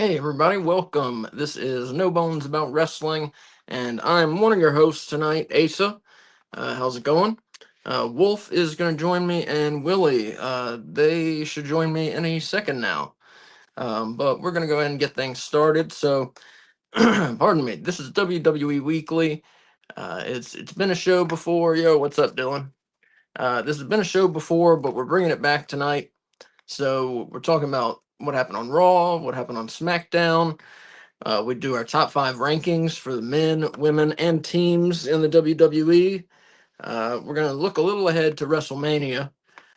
Hey everybody, welcome. This is No Bones About Wrestling, and I'm one of your hosts tonight, Asa. How's it going? Wolf is going to join me, and Willie. They should join me any second now. But we're going to go ahead and get things started. So, pardon me. This is WWE Weekly. It's been a show before. Yo, what's up, Dylan? This has been a show before, but we're bringing it back tonight. So we're talking about what happened on Raw, what happened on SmackDown. We do our top five rankings for the men, women, and teams in the WWE. We're going to look a little ahead to WrestleMania.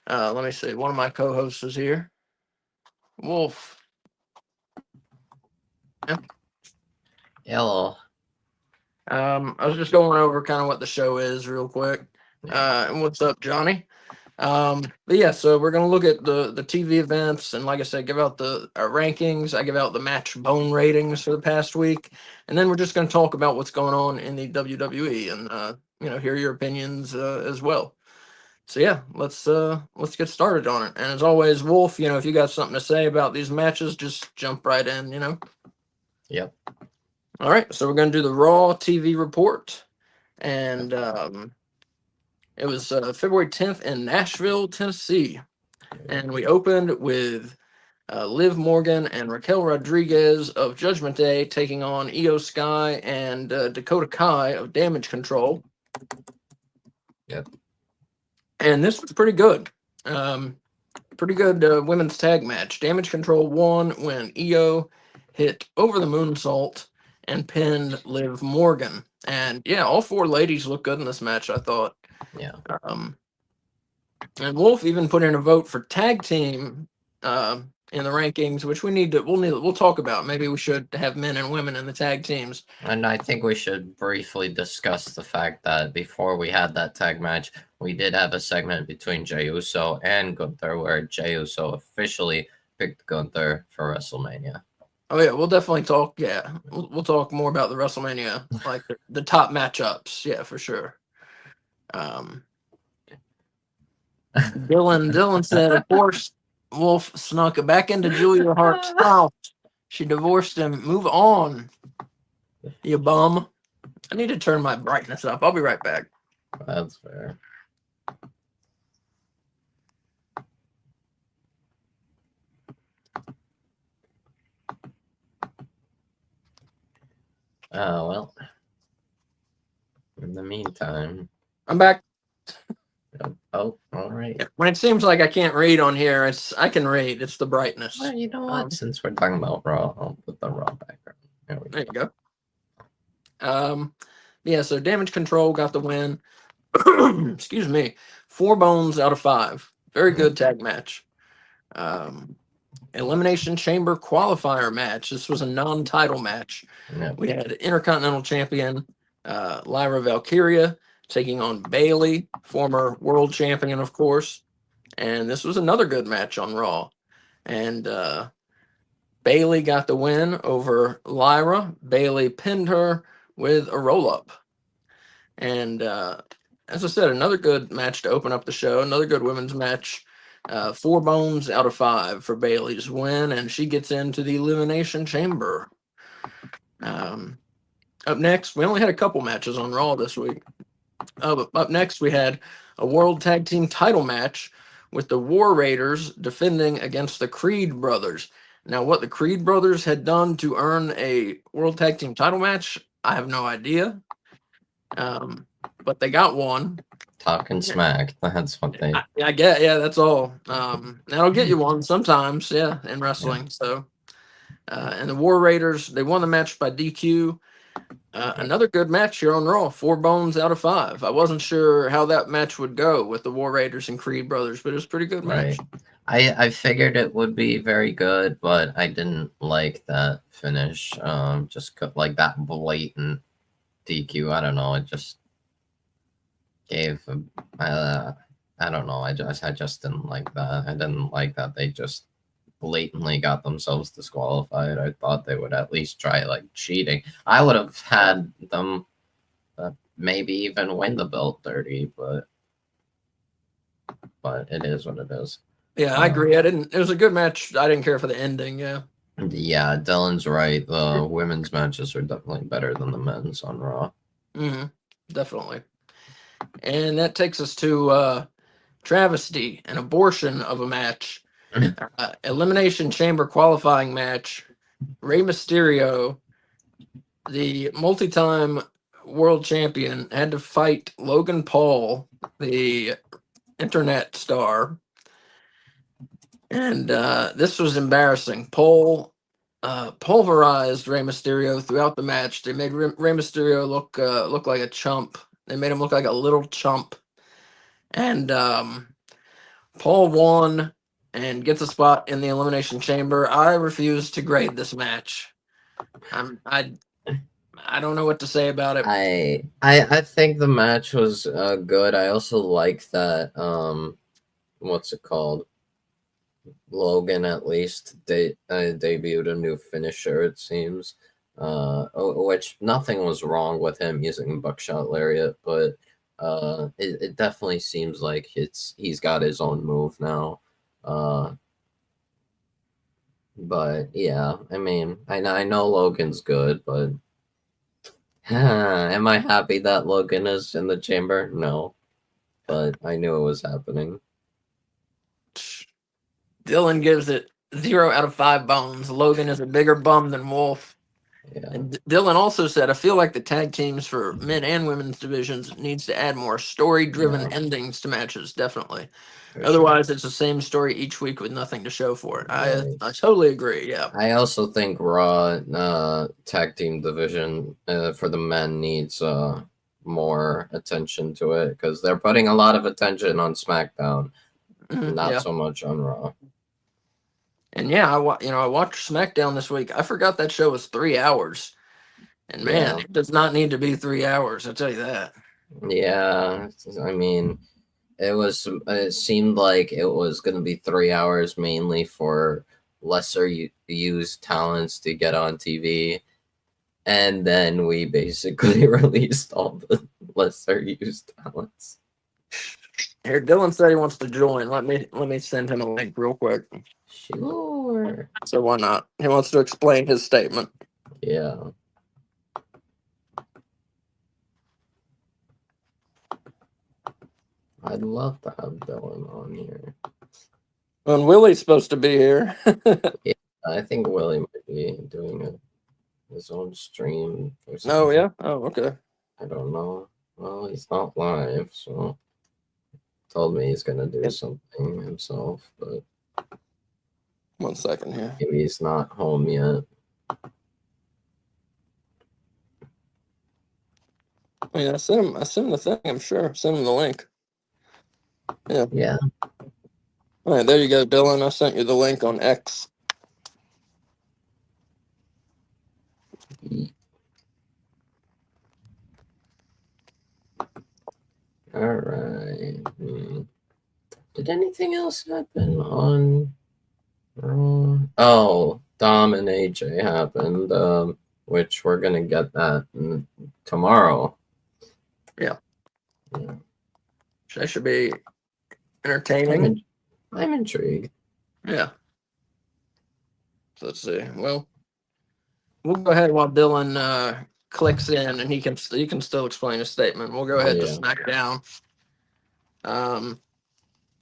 Let me see. One of my co-hosts is here. Wolf. Yeah. Hello. I was just going over kind of what the show is real quick. And what's up, Johnny? But yeah, so we're gonna look at the TV events, and like I said, give out our rankings. I give out the match bone ratings for the past week, and then we're just gonna talk about what's going on in the WWE and hear your opinions as well. So yeah, let's get started on it. And as always, Wolf, if you got something to say about these matches, just jump right in. Yep. All right, so we're gonna do the Raw TV report, and it was February 10th in Nashville, Tennessee. And we opened with Liv Morgan and Raquel Rodriguez of Judgment Day taking on Io Sky and Dakota Kai of Damage Control. Yep. And this was pretty good. Pretty good women's tag match. Damage Control won when Io hit over the moonsault and pinned Liv Morgan. And yeah, all four ladies look good in this match, I thought. Yeah. And Wolf even put in a vote for tag team in the rankings, which we'll talk about. Maybe we should have men and women in the tag teams. And I think we should briefly discuss the fact that before we had that tag match, we did have a segment between Jey Uso and Gunther where Jey Uso officially picked Gunther for WrestleMania. Oh yeah, we'll definitely talk. Yeah, we'll talk more about the WrestleMania, like the top matchups. Yeah, for sure. Dylan said, of course, Wolf snuck back into Julia Hart's house. She divorced him. Move on, you bum. I need to turn my brightness up. I'll be right back. That's fair. Well, in the meantime, I'm back. Oh, all right. When it seems like I can't read on here, I can read. It's the brightness. Well, you know what? Since we're talking about Raw, I'll put the Raw background. There you go. Yeah, so Damage Control got the win. Excuse me. 4 bones out of 5. Very good tag match. Elimination Chamber qualifier match. This was a non-title match. Yep. We had Intercontinental Champion Lyra Valkyria taking on Bayley, former world champion, of course. And this was another good match on Raw. And Bayley got the win over Lyra. Bayley pinned her with a roll-up. And as I said, another good match to open up the show. Another good women's match. 4 bones out of 5 for Bayley's win. And she gets into the Elimination Chamber. Up next, we only had a couple matches on Raw this week. Up next, we had a World Tag Team title match with the War Raiders defending against the Creed Brothers. Now, what the Creed Brothers had done to earn a World Tag Team title match, I have no idea. But they got one. Talking smack. That's what they... I get, yeah, that's all. That'll get you one sometimes, yeah, in wrestling. Yeah. So, and the War Raiders, they won the match by DQ. Another good match here on Raw, 4 bones out of 5. I wasn't sure how that match would go with the War Raiders and Creed Brothers, but it was a pretty good match. I figured it would be very good, but I didn't like that finish. Just like that blatant DQ. I don't know. It just gave. I don't know. I just didn't like that. I didn't like that they just blatantly got themselves disqualified. I thought they would at least try like cheating. I would have had them maybe even win the belt dirty, but it is what it is. Yeah, I agree. It was a good match. I didn't care for the ending. Yeah. Yeah, Dylan's right. The women's matches are definitely better than the men's on Raw. Mm-hmm. Definitely. And that takes us to travesty, an abortion of a match, elimination chamber qualifying match. Rey Mysterio, the multi-time world champion, had to fight Logan Paul, the internet star, and this was embarrassing. Paul pulverized Rey Mysterio throughout the match. They made Rey Mysterio look like a chump. They made him look like a little chump, and Paul won and gets a spot in the elimination chamber. I refuse to grade this match. I don't know what to say about it. I think the match was good. I also like that what's it called? Logan at least debuted a new finisher, it seems. Which nothing was wrong with him using buckshot lariat, but it definitely seems like he's got his own move now. But yeah, I mean, I know Logan's good, but am I happy that Logan is in the chamber? No, but I knew it was happening. Dylan gives it 0 out of 5 bones. Logan is a bigger bum than Wolf. Yeah, And Dylan also said, I feel like the tag teams for men and women's divisions needs to add more story-driven yeah, endings to matches, definitely. for sure. Otherwise, it's the same story each week with nothing to show for it. Right. I totally agree. Yeah. I also think Raw tag team division for the men needs more attention to it because they're putting a lot of attention on SmackDown, not Yeah. so much on Raw. And yeah, I watched SmackDown this week. I forgot that show was 3 hours. And man, Yeah, it does not need to be 3 hours. I'll tell you that. yeah. I mean, it seemed like it was going to be 3 hours mainly for lesser used talents to get on TV, and then we basically released all the lesser used talents. Here, Dylan said he wants to join. Let me send him a link real quick. Sure. So why not? He wants to explain his statement. Yeah. I'd love to have Dylan on here. And Willie's supposed to be here. Yeah, I think Willie might be doing his own stream or something. Oh yeah. Oh okay. I don't know. Well, he's not live, so told me he's gonna do something himself, but 1 second here. maybe he's not home yet. Oh, yeah, I sent him the thing. I'm sure. Send him the link. Yeah. Yeah. All right, there you go, Dylan. I sent you the link on X. All right. Did anything else happen on? Oh, Dom and AJ happened, which we're gonna get that tomorrow. Yeah. That should be entertaining. I'm intrigued. Yeah. So let's see. Well, we'll go ahead while Dylan clicks in, and he can still explain his statement. We'll go ahead to SmackDown.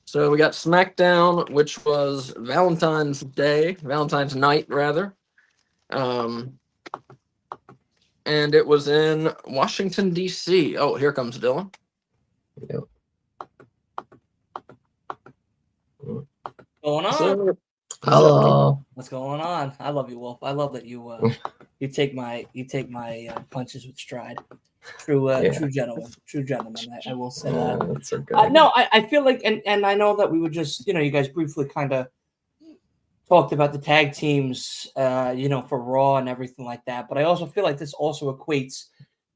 So we got SmackDown, which was Valentine's night rather. And it was in Washington, D.C. Oh, here comes Dylan. Yep. Going on? So, Hello. What's going on? I love you, Wolf. I love that you you take my punches with stride. True gentleman. True gentleman. I will say that. That's okay. No, I feel like, and I know that we were just, you guys briefly kind of talked about the tag teams, for Raw and everything like that. But I also feel like this also equates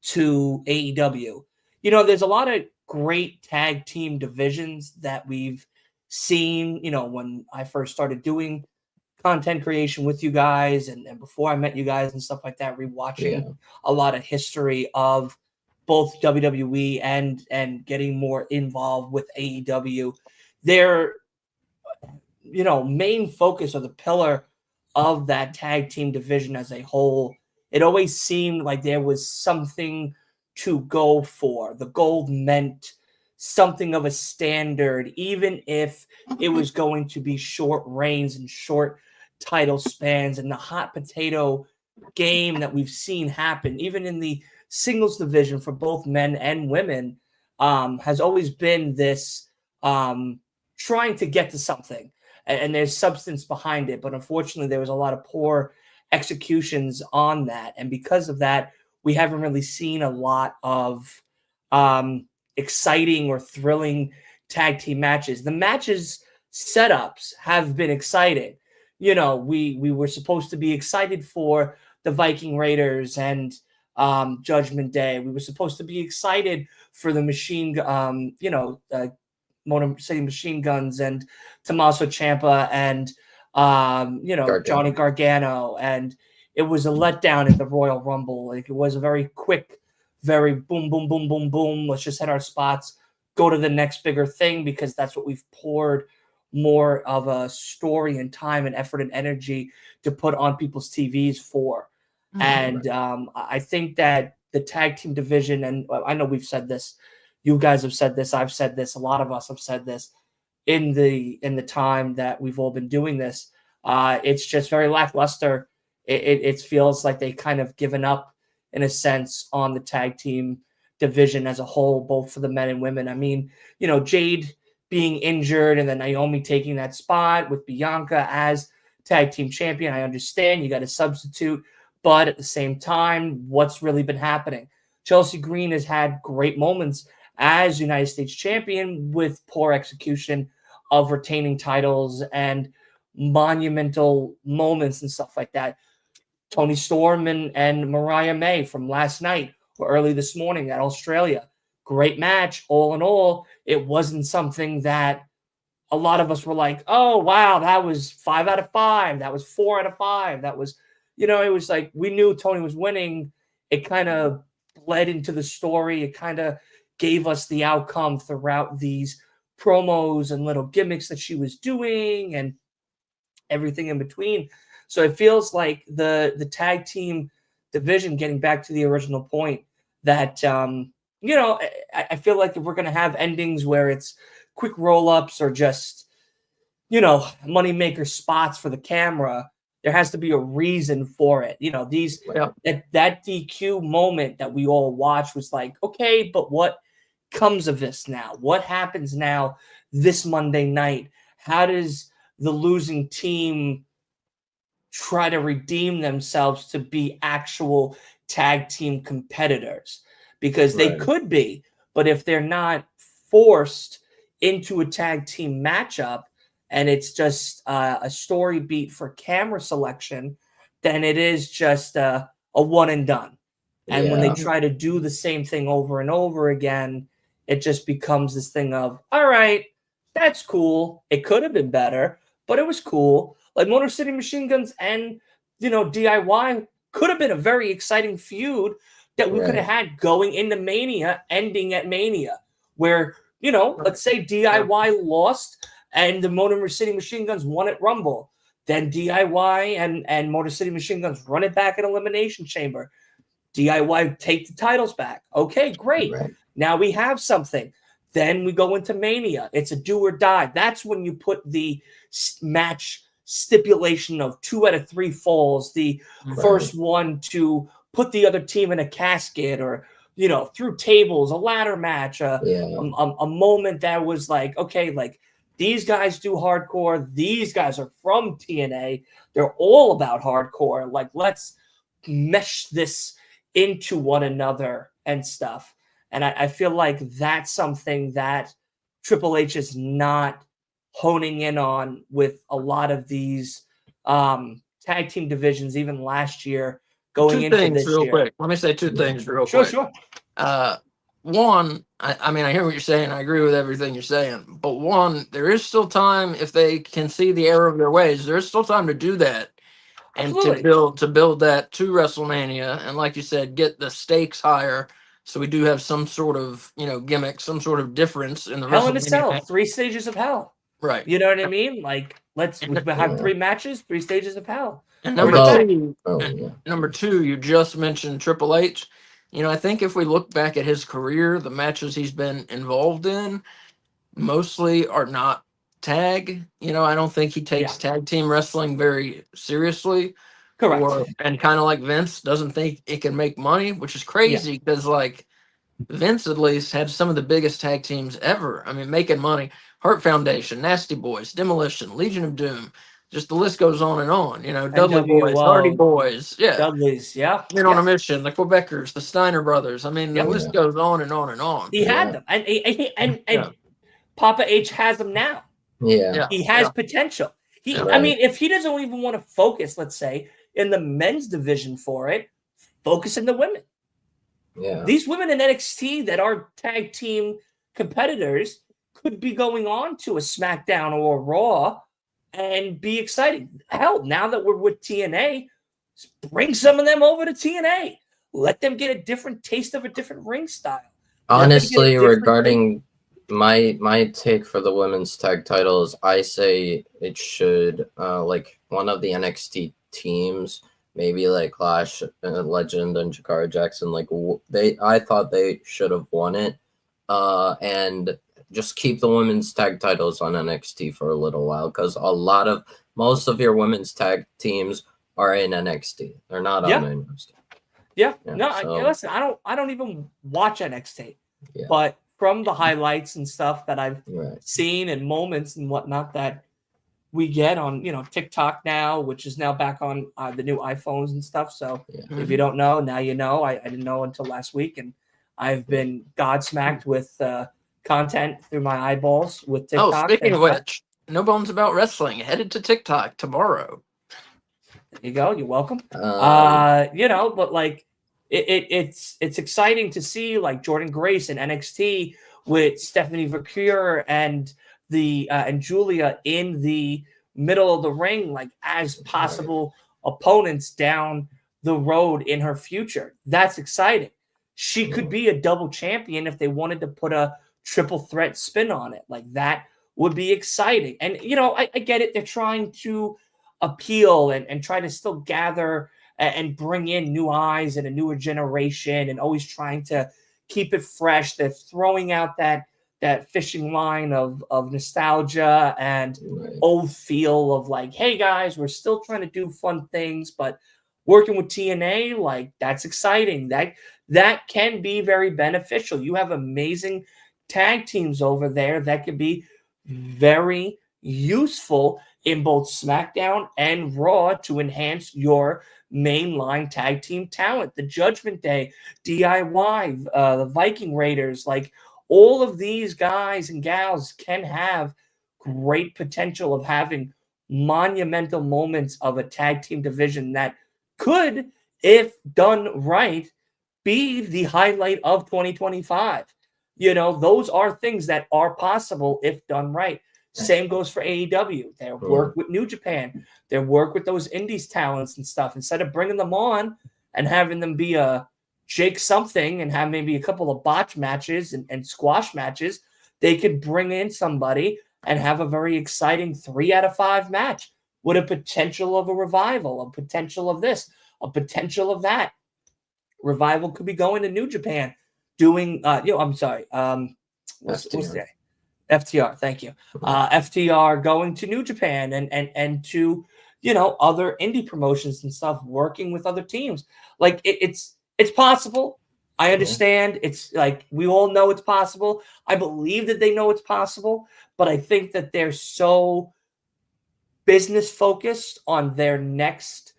to AEW. There's a lot of great tag team divisions that we've seen, when I first started doing content creation with you guys and before I met you guys and stuff like that, rewatching a lot of history of both WWE and getting more involved with AEW. Their main focus or the pillar of that tag team division as a whole. It always seemed like there was something to go for. The gold meant something of a standard, even if it was going to be short reigns and short title spans. And the hot potato game that we've seen happen, even in the singles division for both men and women, has always been this trying to get to something. And there's substance behind it. But unfortunately, there was a lot of poor executions on that. And because of that, we haven't really seen a lot of exciting or thrilling tag team matches. The matches setups have been exciting. You know, we were supposed to be excited for the Viking Raiders and Judgment Day. We were supposed to be excited for the Motor City Machine Guns and Tommaso Ciampa and Gargano. Johnny Gargano, and it was a letdown at the Royal Rumble. Like, it was a very quick, very boom, boom, boom, boom, boom. Let's just hit our spots, go to the next bigger thing, because that's what we've poured more of a story and time and effort and energy to put on people's TVs for. And I think that the tag team division, and I know we've said this, you guys have said this, I've said this, a lot of us have said this in the time that we've all been doing this. It's just very lackluster. It feels like they kind of given up, in a sense, on the tag team division as a whole, both for the men and women. I mean, Jade being injured and then Naomi taking that spot with Bianca as tag team champion, I understand you got to substitute, but at the same time, what's really been happening? Chelsea Green has had great moments as United States champion with poor execution of retaining titles and monumental moments and stuff like that. Toni Storm and Mariah May from last night or early this morning at Australia. Great match. All in all, it wasn't something that a lot of us were like, oh, wow, that was 5 out of 5. That was 4 out of 5. That was, it was like we knew Toni was winning. It kind of bled into the story. It kind of gave us the outcome throughout these promos and little gimmicks that she was doing and everything in between. So it feels like the tag team division, getting back to the original point, that, I feel like if we're going to have endings where it's quick roll-ups or just, moneymaker spots for the camera, there has to be a reason for it. That DQ moment that we all watched was like, okay, but what comes of this now? What happens now this Monday night? How does the losing team try to redeem themselves to be actual tag team competitors? Because they could be, but if they're not forced into a tag team matchup and it's just a story beat for camera selection, then it is just a one and done. And when they try to do the same thing over and over again, it just becomes this thing of, all right, that's cool. It could have been better, but it was cool. Like Motor City Machine Guns and, DIY could have been a very exciting feud that we could have had going into Mania, ending at Mania, where, let's say DIY lost and the Motor City Machine Guns won at Rumble. Then DIY and Motor City Machine Guns run it back at Elimination Chamber. DIY take the titles back. Okay, great. Right. Now we have something. Then we go into Mania. It's a do or die. That's when you put the match stipulation of 2 out of 3 falls, the first one to put the other team in a casket or, through tables, a ladder match, a moment that was like, okay, like these guys do hardcore. These guys are from TNA. They're all about hardcore. Like, let's mesh this into one another and stuff. And I feel like that's something that Triple H is not honing in on with a lot of these tag team divisions, even last year, going into this year. Quick. Let me say 2 things real Sure, quick. Sure. One, I mean, I hear what you're saying. I agree with everything you're saying. But one, there is still time if they can see the error of their ways. There is still time to do that. And to build that to WrestleMania, and like you said, get the stakes higher, so we do have some sort of gimmick, some sort of difference in the Hell in a Cell, WrestleMania. 3 stages of hell. Right. You know what I mean? Like, We have 3 matches, 3 stages of hell. And Bring number it back. two, number two, you just mentioned Triple H. You know, I think if we look back at his career, the matches he's been involved in mostly are not tag. You know, I don't think he takes tag team wrestling very seriously. Correct. And kind of like Vince doesn't think it can make money, which is crazy because like Vince at least had some of the biggest tag teams ever. I mean, making money. Heart Foundation, Nasty Boys, Demolition, Legion of Doom. Just the list goes on and on. You know, Dudley Boys, Hardy Boys, Dudley's, Men on a Mission, the Quebecers, the Steiner Brothers. I mean, the list goes on and on and on. He had them, and Papa H has them now. Yeah, he has potential. I mean, if he doesn't even want to focus, let's say, in the men's division for it, focus in the women. Yeah, these women in NXT that are tag team competitors could be going on to a SmackDown or a Raw and be exciting. Hell, now that we're with TNA, bring some of them over to TNA. Let them get a different taste of a different ring style. Honestly, regarding my take for the women's tag titles, I say it should like one of the NXT teams, maybe like Clash, Legend, and Jakara Jackson. Like I thought they should have won it, and just keep the women's tag titles on NXT for a little while, because most of your women's tag teams are in NXT. They're not on NXT. Listen, I don't even watch NXT, but from the highlights and stuff that I've seen and moments and whatnot that we get on, TikTok now, which is now back on the new iPhones and stuff. So if you don't know, now you know. I didn't know until last week, and I've been godsmacked with content through my eyeballs with TikTok. Oh, speaking of which, No Bones About Wrestling headed to TikTok tomorrow. There you go. You're welcome. But like it's exciting to see like Jordan Grace and NXT with Stephanie Vercure and Julia in the middle of the ring, like as possible opponents down the road in her future. That's exciting. She could be a double champion if they wanted to put a triple threat spin on it. Like that would be exciting. And I get it. They're trying to appeal and try to still gather and bring in new eyes and a newer generation, and always trying to keep it fresh. They're throwing out that fishing line of nostalgia and old feel of like, hey guys, we're still trying to do fun things, but working with TNA, like that's exciting. That can be very beneficial. You have amazing tag teams over there that could be very useful in both SmackDown and Raw to enhance your mainline tag team talent. The Judgment Day, DIY, the Viking Raiders, like all of these guys and gals can have great potential of having monumental moments of a tag team division that could, if done right, be the highlight of 2025. Those are things that are possible if done right. Same goes for AEW. Their work with New Japan, their work with those indies talents and stuff. Instead of bringing them on and having them be a Jake something and have maybe a couple of botch matches and squash matches, they could bring in somebody and have a very exciting 3 out of 5 match with a potential of a revival, a potential of this, a potential of that. Revival could be going to New Japan, doing I'm sorry, what's the FTR, thank you. FTR going to New Japan and to other indie promotions and stuff, working with other teams. Like it's possible. I understand. It's like we all know it's possible. I believe that they know it's possible, but I think that they're so business focused on their next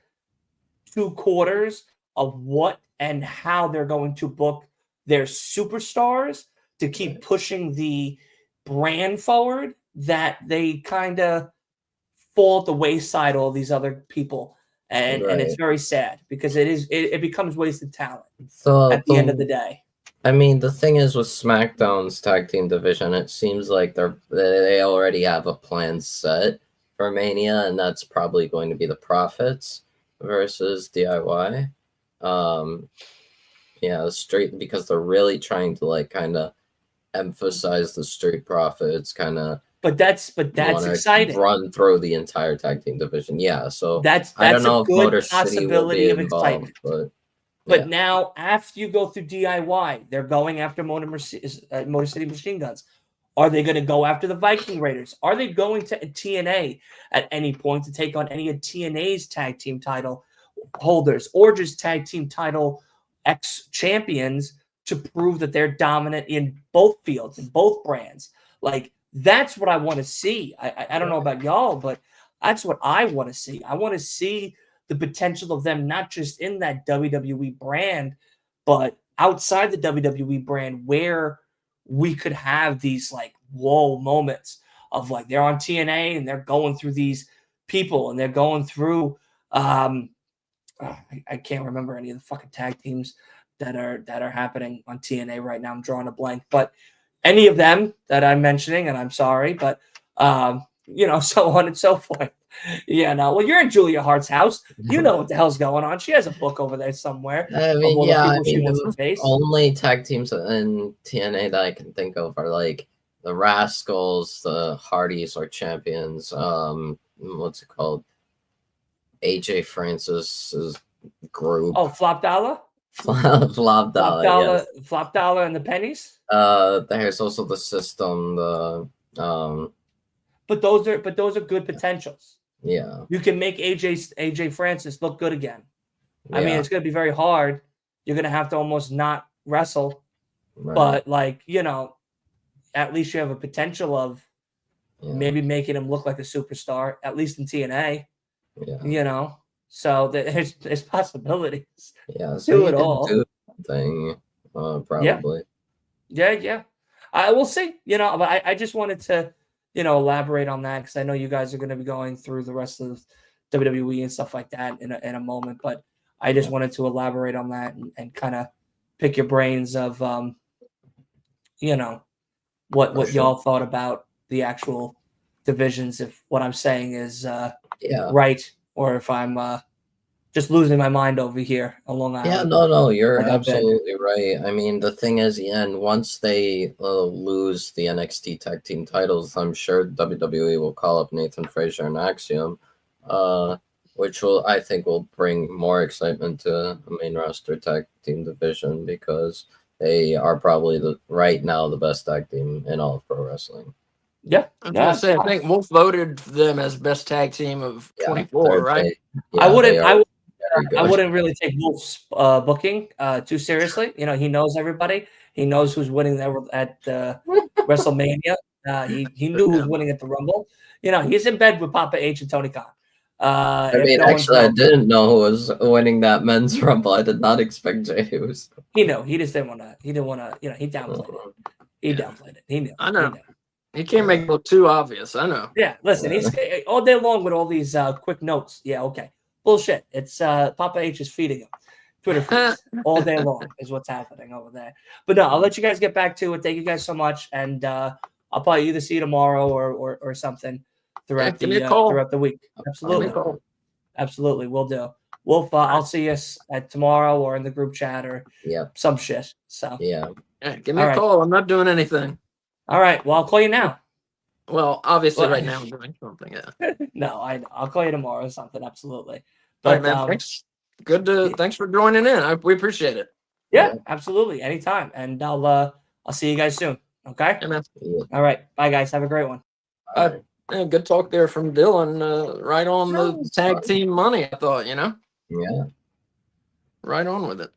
2 quarters of what and how they're going to book their superstars to keep pushing the brand forward that they kind of fall at the wayside, all these other people. And it's very sad because it becomes wasted talent at the end of the day. I mean, the thing is with SmackDown's tag team division, it seems like they already have a plan set for Mania, and that's probably going to be the Profits versus DIY. Straight, because they're really trying to like kind of emphasize the Street Profits, kind of but that's wanna exciting. run through the entire tag team division. Yeah, so That's I don't a know if good Motor City will be possibility of involved, excitement. but But yeah. now, after you go through DIY, they're going after Motor City Machine Guns. Are they going to go after the Viking Raiders? Are they going to TNA at any point to take on any of TNA's tag team title holders or just tag team title ex champions to prove that they're dominant in both fields, in both brands? Like, that's what I want to see. I don't know about y'all, but that's what I want to see. I want to see the potential of them not just in that WWE brand, but outside the WWE brand, where we could have these like whoa moments of like they're on TNA and they're going through these people and they're going through I can't remember any of the fucking tag teams that are happening on TNA right now. I'm drawing a blank, but any of them that I'm mentioning, and I'm sorry, but so on and so forth. Yeah, no. Well, you're in Julia Hart's house. You know what the hell's going on. She has a book over there somewhere I of mean, all the yeah, I people she mean, wants to the face. only tag teams in TNA that I can think of are like the Rascals, the Hardys are champions. What's it called? AJ Francis's group. Oh, Flop Dollar, Flop Dollar, yes. Flop Dollar, and the Pennies. There's also the System, the But those are good potentials. yeah. You can make AJ Francis look good again. I mean, Yeah, it's going to be very hard. You're going to have to almost not wrestle, right. but like, at least you have a potential of Yeah, maybe making him look like a superstar, at least in TNA, yeah, So there's possibilities yeah. So to you it can all. do something, Yeah. probably. Yeah. I will see, but I just wanted to, elaborate on that because I know you guys are going to be going through the rest of WWE and stuff like that in a moment. But I just wanted to elaborate on that and kind of pick your brains of, what For sure. y'all thought about the actual divisions. If what I'm saying is Yeah. right, or if I'm just losing my mind over here on Long Yeah, Island. no, you're like I've been. absolutely right. I mean, the thing is, and once they lose the NXT tag team titles, I'm sure WWE will call up Nathan Frazier and Axiom, which I think will bring more excitement to the main roster tag team division because they are probably right now the best tag team in all of pro wrestling. Yeah, I was gonna say, I think Wolf voted for them as best tag team of 24, right? I wouldn't really take Wolf's booking too seriously. He knows everybody. He knows who's winning there at WrestleMania. He knew who was winning at the Rumble. He's in bed with Papa H and Tony Khan. I mean, actually, I didn't know who was winning that men's Rumble. I did not expect Jey Uso. He knew. He just didn't want to. He didn't want to. He downplayed it. He downplayed it. He knew. I know. He can't make it look too obvious. I know. Yeah, listen, he's all day long with all these quick notes. Yeah, okay. Bullshit. It's Papa H is feeding him. Twitter feeds all day long is what's happening over there. But no, I'll let you guys get back to it. Thank you guys so much. And I'll probably either see you tomorrow or something throughout throughout the week. Absolutely. Absolutely. We'll do. Wolf, I'll see you at tomorrow or in the group chat or some shit. So yeah, give me a call. I'm not doing anything. All right. Well, I'll call you now. Well, obviously, right now I'm doing something. Yeah. No, I'll call you tomorrow or something. Absolutely. But man, thanks. Thanks for joining in. We appreciate it. Yeah, absolutely. Anytime. And I'll see you guys soon. Okay. Yeah, man. All right. Bye, guys. Have a great one. Good talk there from Dylan. Right on the tag team money. I thought, Yeah. Right on with it.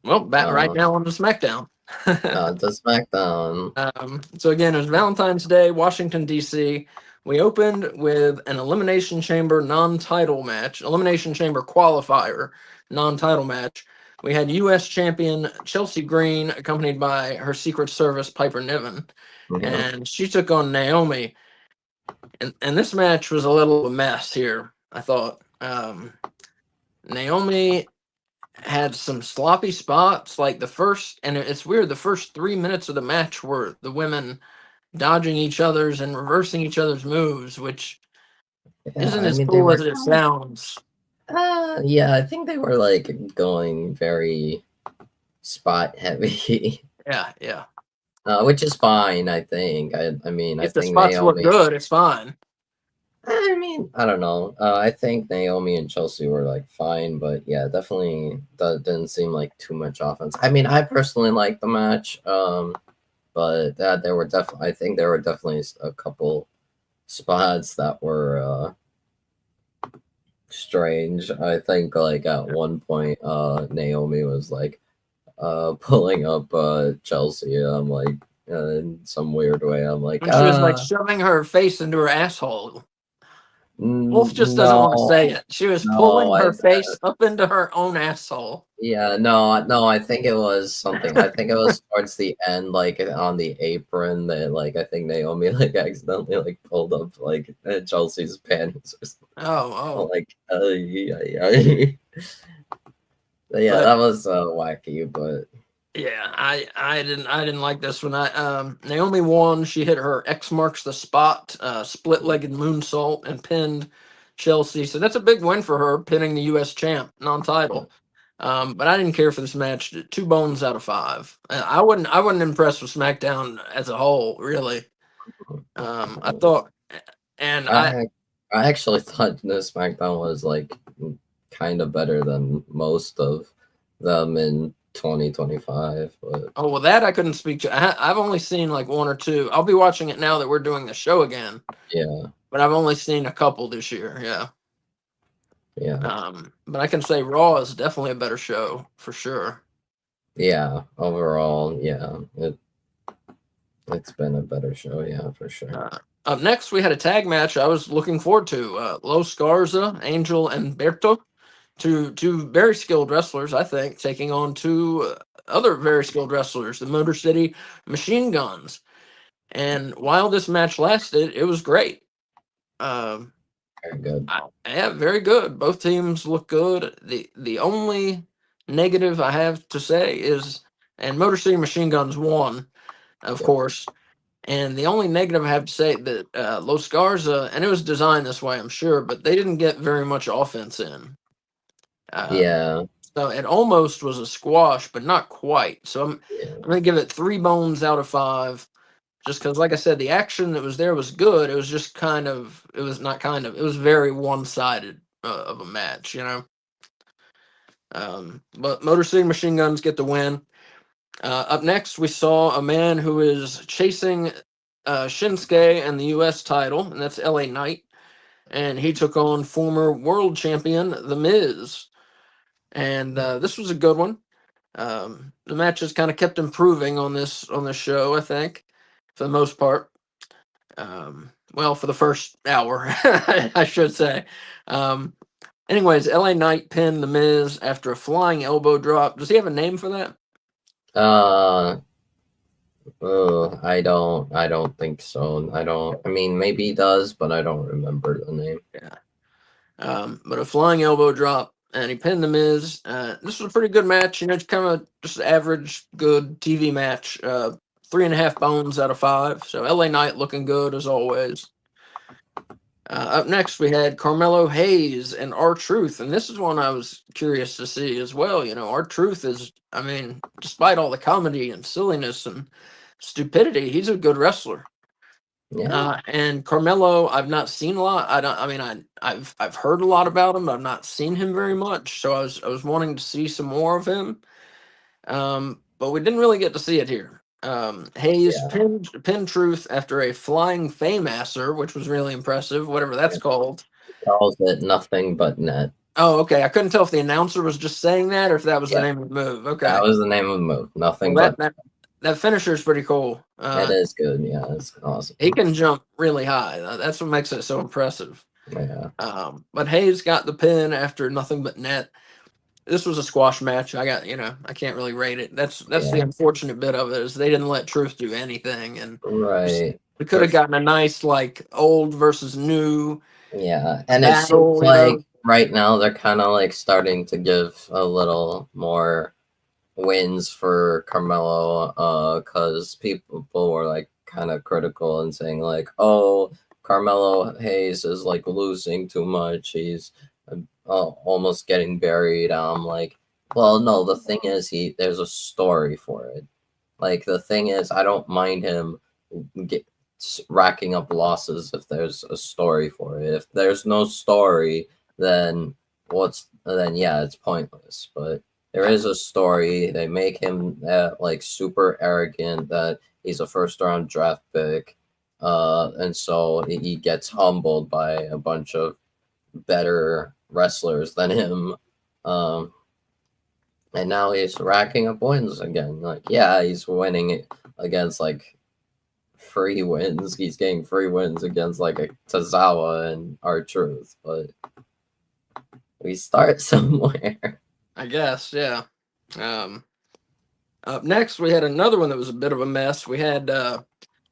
Well, back right now on the SmackDown. The SmackDown. So again, it was Valentine's Day, Washington, D.C. We opened with an Elimination Chamber non-title match, Elimination Chamber qualifier non-title match. We had U.S. champion Chelsea Green, accompanied by her Secret Service Piper Niven, and she took on Naomi. And this match was a little mess here, I thought. Naomi had some sloppy spots, like it's weird, the first 3 minutes of the match were the women dodging each other's and reversing each other's moves, which isn't as cool as it sounds. Yeah, I think they were like going very spot heavy. Yeah. which is fine. I think. I mean, I If the think spots look Naomi. good, it's fine. I mean, I don't know. I think Naomi and Chelsea were like fine, but yeah, definitely didn't seem like too much offense. I mean, I personally liked the match, but there were definitely. I think there were definitely a couple spots that were strange. I think like at one point, Naomi was like pulling up Chelsea. I'm like in some weird way. I'm like When she was like shoving her face into her asshole. Wolf just doesn't want to no, say it. She was no. pulling her face up into her own asshole. Yeah, no. I think it was something. I think it was towards the end, like on the apron. That like I think Naomi like accidentally like pulled up like Chelsea's panties or something. Oh. Like yeah. Yeah, But that was wacky, but yeah, I didn't like this one. Naomi won. She hit her X marks the spot, split legged moonsault, and pinned Chelsea. So that's a big win for her, pinning the U.S. champ non-title. But I didn't care for this match. 2 bones out of 5. I wasn't impressed with SmackDown as a whole, really. I thought, and I actually thought this SmackDown was like kind of better than most of them in 2025. But oh well, that I couldn't speak to. I've only seen like 1 or 2. I'll be watching it now that we're doing the show again. yeah, But I've only seen a couple this year. Yeah. yeah, But I can say Raw is definitely a better show for sure. yeah. Overall, yeah, it's been a better show, yeah, for sure. Up next, we had a tag match I was looking forward to. Los Garza, Angel, and Berto, two very skilled wrestlers, I think, taking on 2 other very skilled wrestlers, the Motor City Machine Guns. And while this match lasted, it was great. Um, Very good. Yeah, very good. Both teams look good. The only negative I have to say is, and Motor City Machine Guns won, of Yep. course. And the only negative I have to say that Los Garza, and it was designed this way, I'm sure, but they didn't get very much offense in. Yeah, So it almost was a squash, but not quite. So yeah, I'm going to give it 3 bones out of 5. Just because, like I said, the action that was there was good. It was just it was not kind of, it was very one sided of a match, you know. But Motor City Machine Guns get the win. Up next, we saw a man who is chasing Shinsuke and the U.S. title, and that's LA Knight. And he took on former world champion, The Miz. And this was a good one. The match has kind of kept improving on this show, I think, for the most part. Well, for the first hour, I should say. Anyways, LA Knight pinned The Miz after a flying elbow drop. Does he have a name for that? uh I don't think so. I mean, maybe he does, but I don't remember the name. Yeah. But a flying elbow drop, and he pinned The Miz. This was a pretty good match. You know, it's kind of just average, good TV match. 3.5 bones out of 5. So LA Knight looking good as always. Up next, we had Carmelo Hayes and R-Truth, and this is one I was curious to see as well. You know, R-Truth is, I mean, despite all the comedy and silliness and stupidity, he's a good wrestler. Yeah, And Carmelo, I've not seen a lot. I don't. I mean, I've heard a lot about him, but I've not seen him very much. So I was wanting to see some more of him. But we didn't really get to see it here. Hayes yeah, pinned Truth after a flying Fame-asser, which was really impressive, whatever that's yeah. called. Calls it nothing but net. Oh, okay. I couldn't tell if the announcer was just saying that or if that was the Yeah, name of the move. that Okay. was the name of the move. Well, Nothing but that finisher is pretty cool. it is good. Yeah, it's awesome. He can jump really high. That's what makes it so impressive. Yeah, But Hayes got the pin after nothing but net. This was a squash match. I got, I can't really rate it. That's the yeah, unfortunate bit of it is they didn't let Truth do anything, and right. we could have gotten a nice like old versus new Yeah, and it seems battle. like right now they're kind of like starting to give a little more wins for Carmelo, because people were like kind of critical and saying like, oh, Carmelo Hayes is like losing too much. He's almost getting buried. I'm like, well, no. The thing is, there's a story for it. Like the thing is, I don't mind him get racking up losses if there's a story for it. If there's no story, then then yeah, it's pointless. But there is a story. They make him like super arrogant that he's a first round draft pick, and so he gets humbled by a bunch of better wrestlers than him. Um, and now he's racking up wins again. Like, yeah, he's winning it against like free wins. He's getting free wins against like a Tozawa and R-Truth, but we start somewhere. I guess, yeah. Up next, we had another one that was a bit of a mess. We had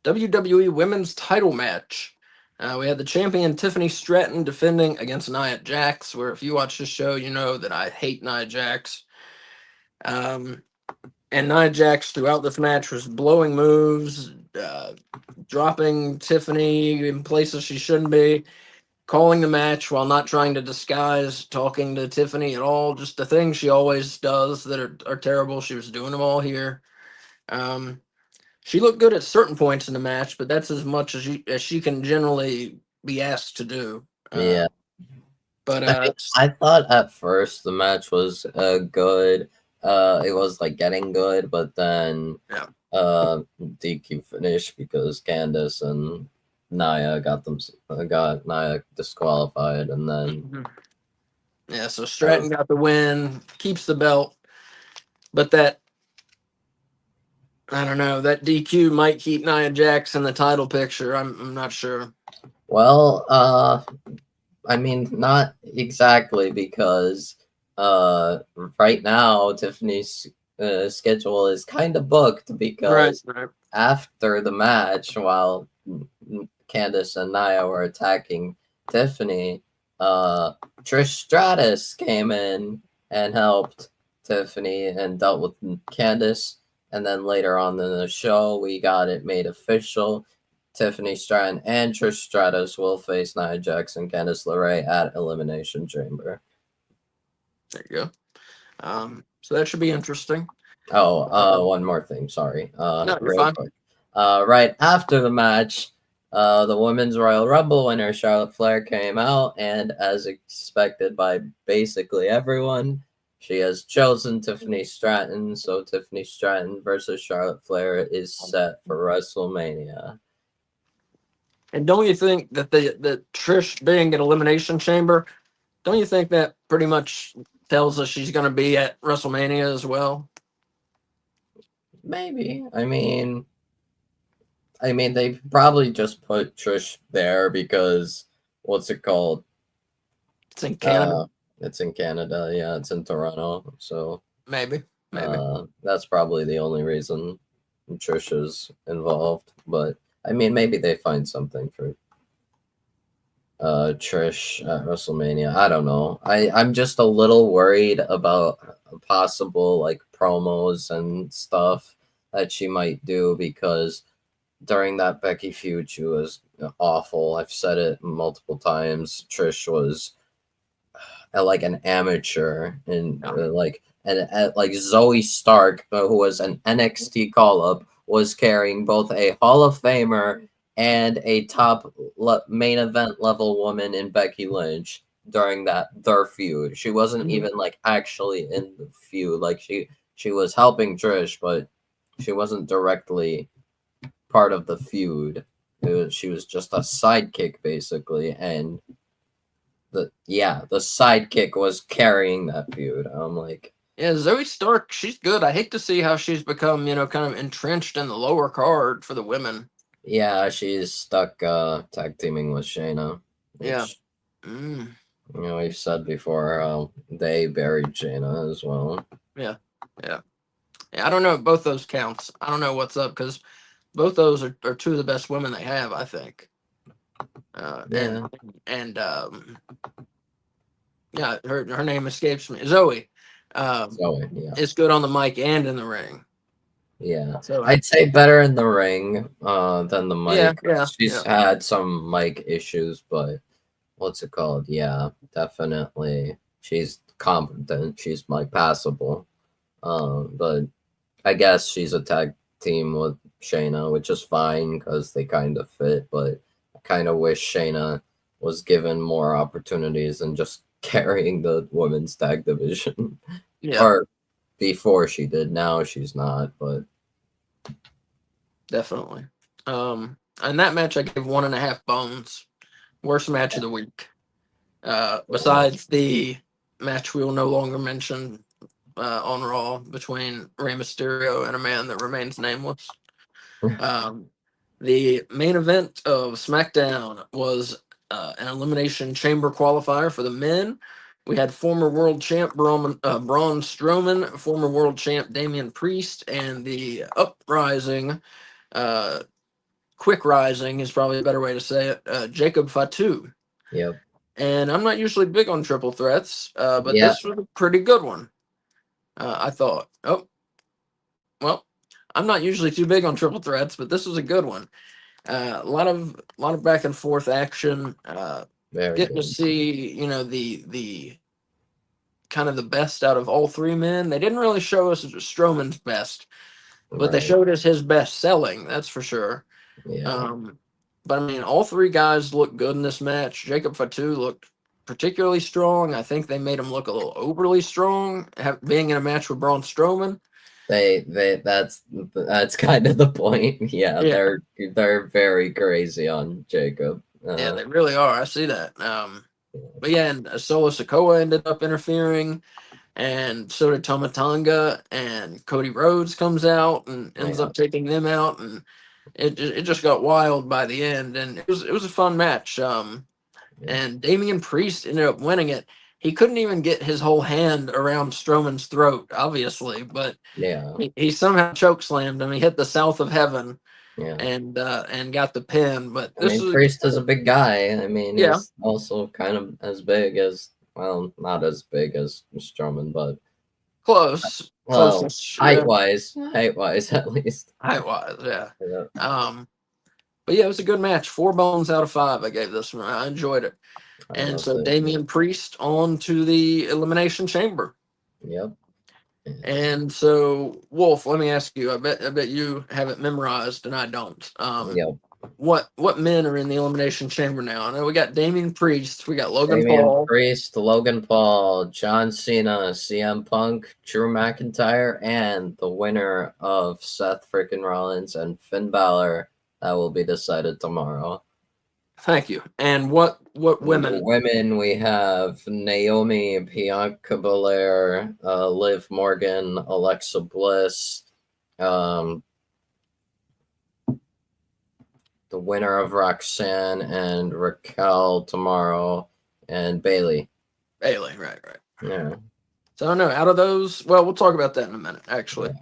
WWE Women's Title match. We had the champion Tiffany Stratton defending against Nia Jax. Where if you watch the show, you know that I hate Nia Jax. And Nia Jax throughout this match was blowing moves, dropping Tiffany in places she shouldn't be, calling the match while not trying to disguise talking to Tiffany at all. Just the things she always does that are terrible. She was doing them all here. She looked good at certain points in the match, but that's as much as she can generally be asked to do. Yeah. But I thought at first the match was good. It was like getting good, but then Yeah. DQ finished because Candice and Nia got Nia disqualified, and then yeah, so Stratton got the win, keeps the belt, but that I don't know, that DQ might keep Nia Jax in the title picture. I'm not sure. Well, I mean, not exactly because right now Tiffany's schedule is kind of booked because Right. after the match, while Candice and Nia were attacking Tiffany, Trish Stratus came in and helped Tiffany and dealt with Candice. And then later on in the show, we got it made official. Tiffany Stratton and Trish Stratus will face Nia Jax and Candice LeRae at Elimination Chamber. There you go. So that should be interesting. Oh, one more thing. Sorry. No, you're Real fine. quick. Right after the match, the Women's Royal Rumble winner Charlotte Flair came out, and as expected by basically everyone, she has chosen Tiffany Stratton. So Tiffany Stratton versus Charlotte Flair is set for WrestleMania. And don't you think that the Trish being at Elimination Chamber, don't you think that pretty much tells us she's going to be at WrestleMania as well? Maybe. I mean, they probably just put Trish there because what's it called? It's in Canada. It's in Canada. Yeah, it's in Toronto. So Maybe. that's probably the only reason Trish is involved. But I mean, maybe they find something for Trish at WrestleMania. I don't know. I'm just a little worried about possible like promos and stuff that she might do because during that Becky feud she was awful. I've said it multiple times. Trish was like an amateur and like Zoe Stark, who was an NXT call up, was carrying both a Hall of Famer and a top main event level woman in Becky Lynch during their feud. She wasn't even like actually in the feud. Like she was helping Trish, but she wasn't directly part of the feud. She was just a sidekick basically, and the sidekick was carrying that feud. I'm like, yeah, Zoe Stark, she's good. I hate to see how she's become, kind of entrenched in the lower card for the women. Yeah, she's stuck tag teaming with Shayna. Which, yeah. We've said before how they buried Shayna as well. Yeah. I don't know both those counts. I don't know what's up because both those are two of the best women they have, I think. Yeah. And yeah, her name escapes me. Zoe. Zoe, yeah. It's good on the mic and in the ring. Yeah. So I'd say better in the ring than the mic. Yeah. She's had some mic issues, but what's it called? Yeah, definitely. She's competent. She's mic passable. But I guess she's a tag team with Shayna, which is fine because they kind of fit, but I kind of wish Shayna was given more opportunities and just carrying the women's tag division. Yeah, Or before she did. Now she's not, but definitely. And that match I gave 1.5 bones. Worst match of the week. Besides the match we will no longer mention on Raw between Rey Mysterio and a man that remains nameless. Um, the main event of SmackDown was an Elimination Chamber qualifier for the men. We had former world champ Braun Strowman, former world champ Damian Priest, and the uprising, quick rising is probably a better way to say it, Jacob Fatu. yep. And I'm not usually big on triple threats, but Yeah, this was a pretty good one. I thought. Oh, well, I'm not usually too big on triple threats, but this was a good one. A lot of back and forth action. very Getting to good. see, the kind of the best out of all three men. They didn't really show us Strowman's best, but they Right. showed us his best selling. That's for sure. Yeah. But I mean, all three guys looked good in this match. Jacob Fatu looked particularly strong. I think they made him look a little overly strong, being in a match with Braun Strowman. That's kind of the point. Yeah, Yeah, they're very crazy on Jacob. yeah, they really are. I see that. But yeah, and Solo Sikoa ended up interfering, and so did Tomatonga, and Cody Rhodes comes out and ends Yeah. up taking them out, and it just got wild by the end, and it was a fun match. And Damian Priest ended up winning it. He couldn't even get his whole hand around Strowman's throat, obviously, but Yeah. he somehow choke slammed him. He hit the south of heaven Yeah. and got the pin. But I this mean, is Priest is a big guy. I mean, yeah, he's also kind of as big as, well, not as big as Strowman, but close, well, close, yeah, height wise at least. height wise, yeah. Yeah. But yeah, it was a good match. 4 bones out of 5. I gave this one. I enjoyed it. I And loved so it. Damian Priest on to the Elimination Chamber. Yep. And so Wolf, let me ask you. I bet you have it memorized, and I don't. Yep. What men are in the Elimination Chamber now? I know we got Damian Priest, we got Logan Damian Paul. Priest, Logan Paul, John Cena, CM Punk, Drew McIntyre, and the winner of Seth freaking Rollins and Finn Balor. That will be decided tomorrow. Thank you. And what The women? women, we have Naomi, Bianca Belair, Liv Morgan, Alexa Bliss, um, the winner of Roxanne and Raquel tomorrow, and Bailey. Bailey, right. Yeah. So I don't know. Out of those, well, we'll talk about that in a minute, actually.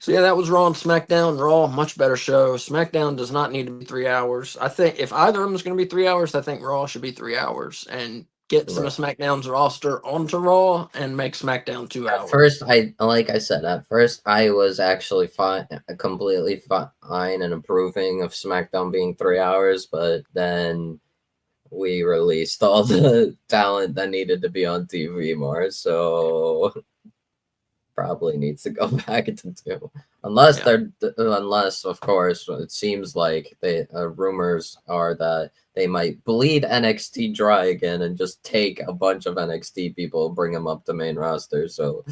So yeah, that was Raw and SmackDown. Raw, much better show. SmackDown does not need to be 3 hours. I think if either of them is going to be 3 hours, I think Raw should be 3 hours and get some of SmackDown's roster onto Raw and make SmackDown 2 hours. At first, like I said, at first I was actually fine, completely fine and approving of SmackDown being 3 hours, but then we released all the talent that needed to be on TV more, so probably needs to go back into 2, unless unless of course it seems like they rumors are that they might bleed NXT dry again and just take a bunch of NXT people, bring them up to main roster. So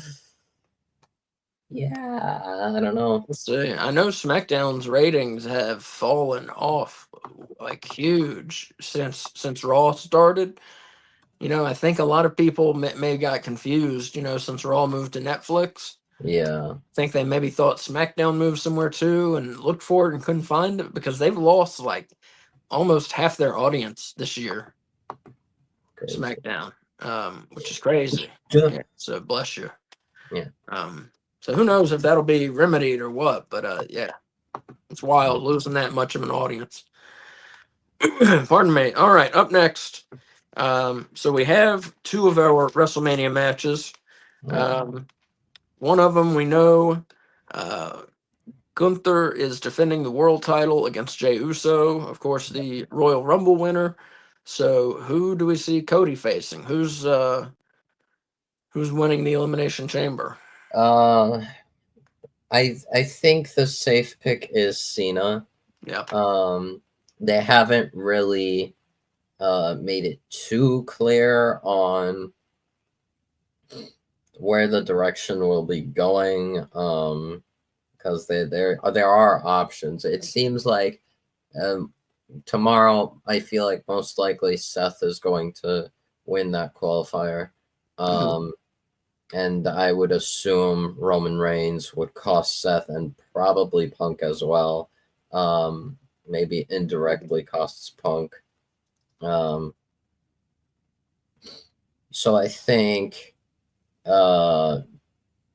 yeah, I don't know. Let's see. I know SmackDown's ratings have fallen off like huge since Raw started. I think a lot of people may have got confused, since Raw moved to Netflix. Yeah. I think they maybe thought SmackDown moved somewhere too and looked for it and couldn't find it because they've lost like almost half their audience this year. Crazy. SmackDown, which is crazy. Yeah. So bless you. Yeah. So who knows if that'll be remedied or what? But yeah, it's wild losing that much of an audience. Pardon me. All right, up next. So we have 2 of our WrestleMania matches. One of them we know Gunther is defending the world title against Jey Uso, of course, the Royal Rumble winner. So who do we see Cody facing? Who's winning the Elimination Chamber? I think the safe pick is Cena. Yeah. They haven't really made it too clear on where the direction will be going. Because there are options. It seems like um, tomorrow, I feel like most likely Seth is going to win that qualifier. Mhm. And I would assume Roman Reigns would cost Seth and probably Punk as well. Maybe indirectly costs Punk. Um, so I think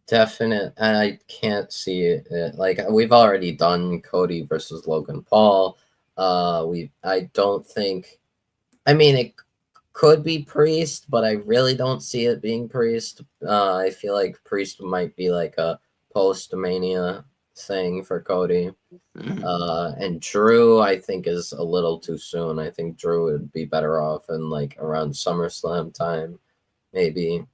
definite, and I can't see it. Like we've already done Cody versus Logan Paul. I don't think. I mean, it could be Priest, but I really don't see it being Priest. I feel like Priest might be like a post Mania thing for Cody. Mhm. And Drew, I think, is a little too soon. I think Drew would be better off in like around SummerSlam time, maybe.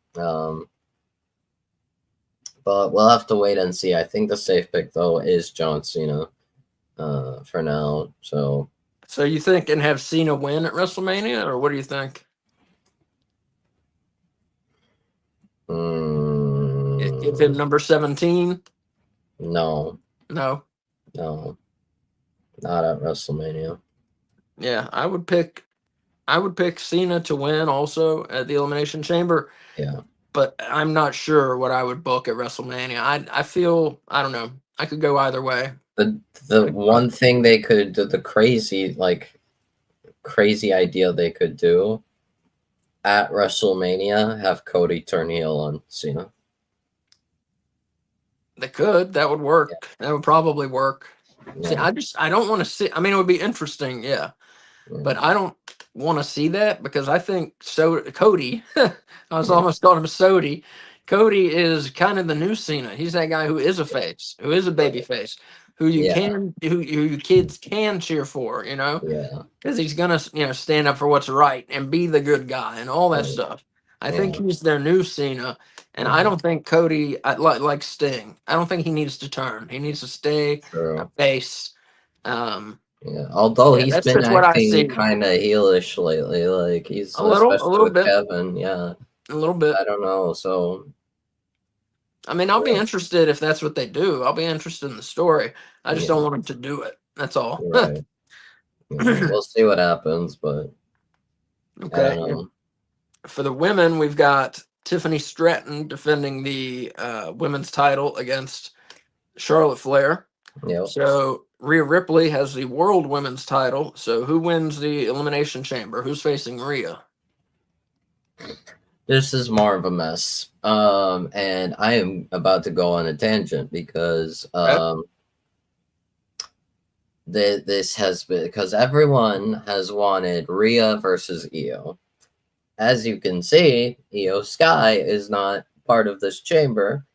But we'll have to wait and see. I think the safe pick though is John Cena for now. So So you think and have Cena win at WrestleMania, or what do you think? Give him mm, number 17? no, No. no, not at WrestleMania. Yeah, I would pick Cena to win also at the Elimination Chamber, Yeah. but I'm not sure what I would book at WrestleMania. I feel I don't know. I could go either way. The one thing they could do, the crazy idea they could do at WrestleMania, have Cody turn heel on Cena. They could. That would Yeah, work. That would probably work. See, yeah, I don't want to see. I mean, it would be interesting, yeah, yeah, but I don't want to see that because I think Cody. I was yeah, almost calling him Sody. Cody is kind of the new Cena. He's that guy who is a face, who is a baby face, yeah, who you kids can cheer for. yeah, Because he's gonna stand up for what's right and be the good guy and all that right, stuff. I think yeah, he's their new Cena, and I yeah, don't think Cody like Sting. I don't think he needs to turn. He needs to stay a true. face. Um, Yeah, although yeah, he's that's been just what I acting see. kind of heelish lately, like he's A especially little with bit, Kevin. Yeah, a little bit. I don't know. So I mean, I'll be yeah, interested if that's what they do. I'll be interested in the story. I just don't yeah, want him to do it. That's all. right. Yeah, we'll see what happens, but I don't Okay. know. For the women, we've got Tiffany Stratton defending the women's title against Charlotte Flair. Yep. So Rhea Ripley has the world women's title. So who wins the Elimination Chamber? Who's facing Rhea? This is more of a mess. And I am about to go on a tangent because Okay. this has been because everyone has wanted Rhea versus Io. As you can see, Io Sky is not part of this chamber.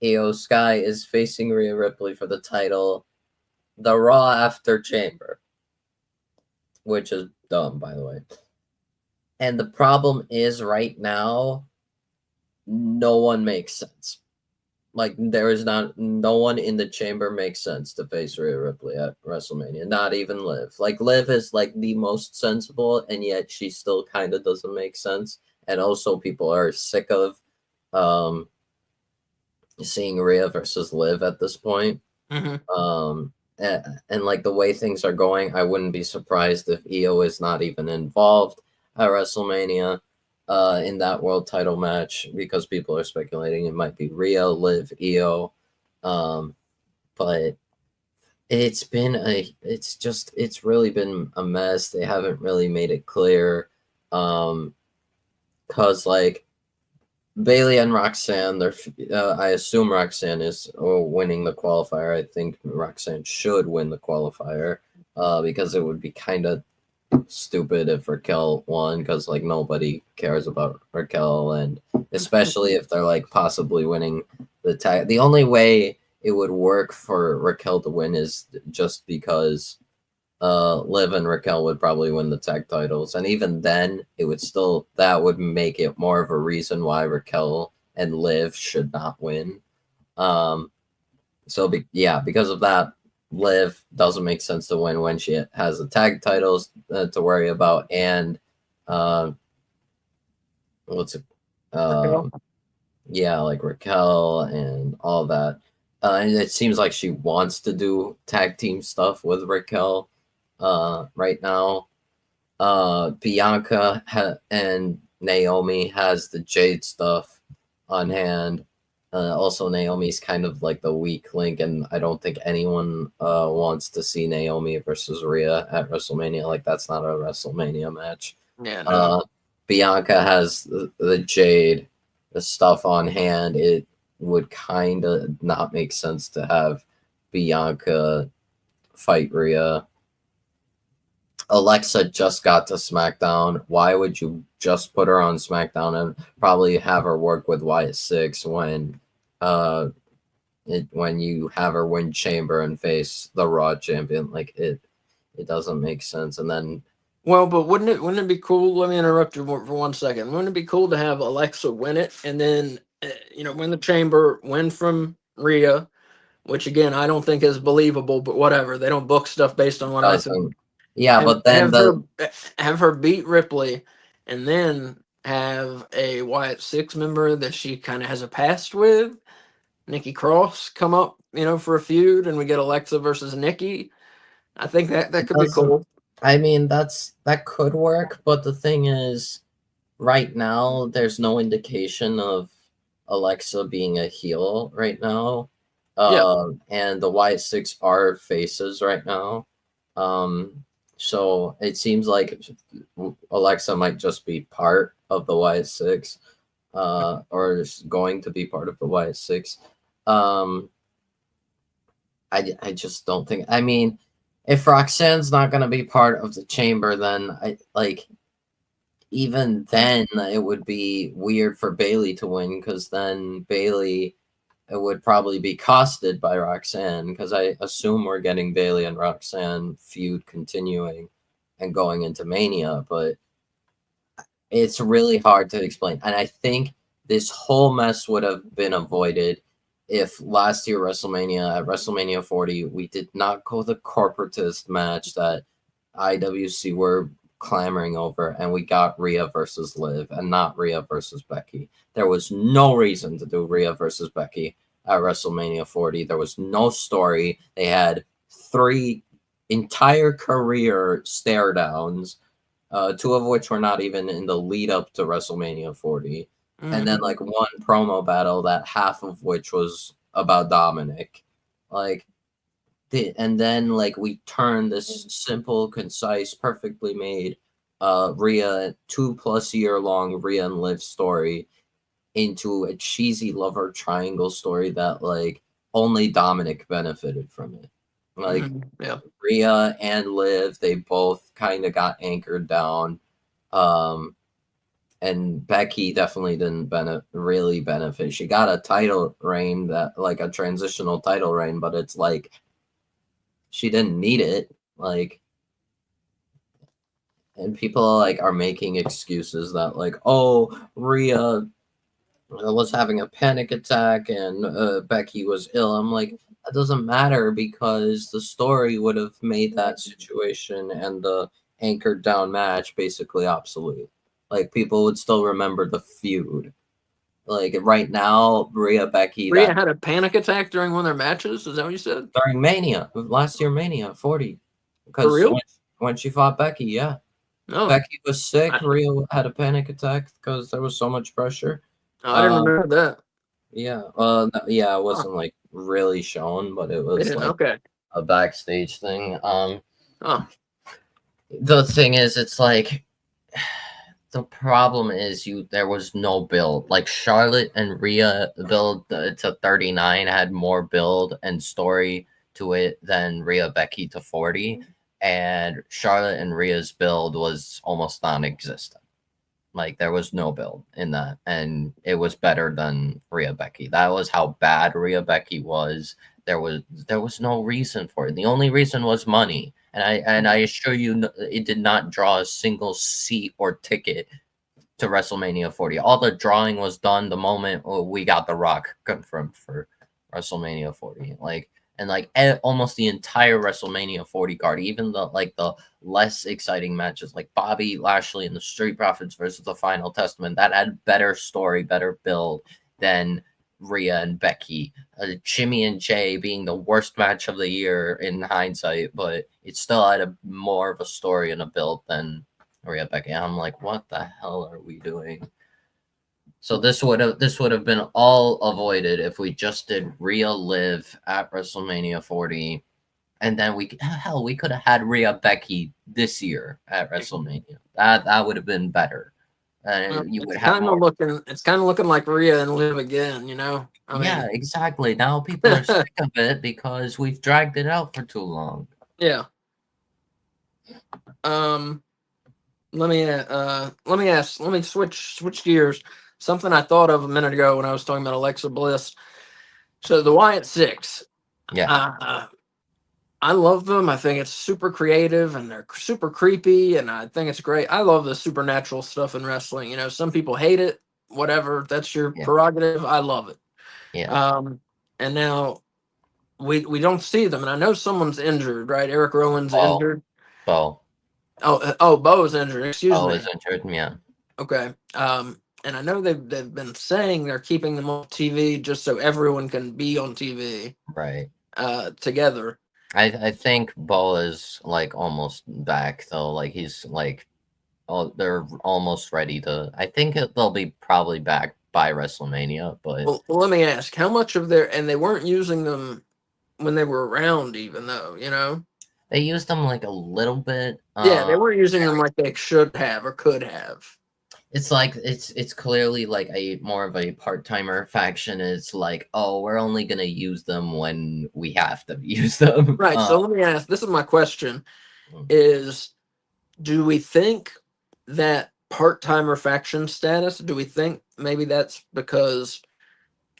Io Sky is facing Rhea Ripley for the title, the Raw after Chamber, which is dumb, by the way. And the problem is right now, no one makes sense. Like there is no one in the chamber makes sense to face Rhea Ripley at WrestleMania. Not even Liv. Like Liv is like the most sensible, and yet she still kind of doesn't make sense. And also, people are sick of um, seeing Rhea versus Liv at this point. Mm-hmm. And like the way things are going, I wouldn't be surprised if Io is not even involved at WrestleMania in that world title match because people are speculating it might be Rhea, Liv, Io. Um, but it's really been a mess. They haven't really made it clear. Cause like Bailey and Roxanne, I assume Roxanne is winning the qualifier. I think Roxanne should win the qualifier because it would be kind of stupid if Raquel won because like nobody cares about Raquel, and especially if they're like possibly winning the tag. The only way it would work for Raquel to win is just because Liv and Raquel would probably win the tag titles, and even then, that would make it more of a reason why Raquel and Liv should not win. Um, So because of that, Liv doesn't make sense to win when she has the tag titles to worry about, and what's it? Raquel? Yeah, like Raquel and all that. And it seems like she wants to do tag team stuff with Raquel right now. Bianca and Naomi has the Jade stuff on hand. Also, Naomi's kind of like the weak link, and I don't think anyone wants to see Naomi versus Rhea at WrestleMania. Like, that's not a WrestleMania match. Yeah, no. Bianca has the Jade, the stuff on hand. It would kind of not make sense to have Bianca fight Rhea. Alexa just got to SmackDown. Why would you just put her on SmackDown and probably have her work with Wyatt Six when when you have her win Chamber and face the Raw champion? Like it doesn't make sense. And then Well, but wouldn't it be cool? Let me interrupt you for 1 second. Wouldn't it be cool to have Alexa win it and then win the Chamber, win from Rhea, which again I don't think is believable, but whatever. They don't book stuff based on what I think. doesn't. Yeah, but then Have her beat Ripley, and then have a Wyatt Six member that she kind of has a past with, Nikki Cross, come up, for a feud, and we get Alexa versus Nikki. I think that could be cool. I mean, that could work, but the thing is, right now there's no indication of Alexa being a heel right now. And the Wyatt Six are faces right now. So it seems like Alexa might just be part of the Wyatt Six, or is going to be part of the Wyatt Six. I just don't think. I mean, if Roxanne's not going to be part of the Chamber, then even then it would be weird for Bayley to win, because then Bayley would probably be costed by Roxanne, because I assume we're getting Bayley and Roxanne feud continuing and going into Mania, but it's really hard to explain. And I think this whole mess would have been avoided if last year at WrestleMania 40, we did not go the corporatist match that IWC were clamoring over, and we got Rhea versus Liv and not Rhea versus Becky. There was no reason to do Rhea versus Becky at WrestleMania 40. There was no story. They had 3 entire career stare downs, 2 of which were not even in the lead up to WrestleMania 40. And then like 1 promo battle that half of which was about Dominic. And then we turned this simple, concise, perfectly made Rhea 2+ year long Rhea and Liv story into a cheesy lover triangle story that only Dominic benefited from it. Rhea and Liv, they both kind of got anchored down. And Becky definitely didn't really benefit. She got a title reign, that a transitional title reign, but it's she didn't need it. And people are making excuses that Rhea was having a panic attack and Becky was ill. I'm that doesn't matter, because the story would have made that situation and the anchored down match basically obsolete. People would still remember the feud. Right now, Rhea had a panic attack during one of their matches. Is that what you said? During Mania, last year Mania 40. For real? When she fought Becky, yeah. No. Becky was sick. Rhea had a panic attack because there was so much pressure. I didn't remember that. Yeah. It wasn't really shown, but it was a backstage thing. The thing is, it's the problem is there was no build. Charlotte and Rhea build to 39 had more build and story to it than Rhea Becky to 40, and Charlotte and Rhea's build was almost non-existent. There was no build in that, and it was better than Rhea Becky. That was how bad Rhea Becky was. There was no reason for it. The only reason was money. And I assure you, it did not draw a single seat or ticket to WrestleMania 40. All the drawing was done the moment we got The Rock confirmed for WrestleMania 40. Like, and like almost the entire WrestleMania 40 card, even the less exciting matches like Bobby Lashley and the Street Profits versus the Final Testament, that had better story, better build than Rhea and Becky. Jimmy and Jay being the worst match of the year in hindsight, but it still had a more of a story and a build than Rhea Becky. I'm like, what the hell are we doing? So this would have been all avoided if we just did Rhea Liv at WrestleMania 40, and then we could have had Rhea Becky this year at WrestleMania. That would have been better. You would have more. It's kind of looking like Rhea and Liv again. You know. Yeah, exactly. Now people are sick of it because we've dragged it out for too long. Yeah. Let me switch gears. Something I thought of a minute ago when I was talking about Alexa Bliss. So the Wyatt Six. Yeah. I love them. I think it's super creative and they're super creepy, and I think it's great. I love the supernatural stuff in wrestling. You know, some people hate it. Whatever, that's your prerogative. I love it. Yeah. And now we don't see them, and I know someone's injured, right? Eric Rowan's injured. Bo. Bo's injured. Excuse me. Bo is injured. Yeah. Okay. And I know they've been saying they're keeping them on TV just so everyone can be on TV. Right. Together. I think Bo is like almost back though. Like he's like, oh, they're almost ready to. I think they'll be probably back by WrestleMania. But well, let me ask, how much of their, and they weren't using them when they were around, even though, you know, they used them like a little bit. Yeah, they weren't using them like they should have or could have. It's like it's clearly like a more of a part-timer faction. It's like, oh, we're only gonna use them when we have to use them. Right. So let me ask, this is my question, is do we think that part-timer faction status, do we think maybe that's because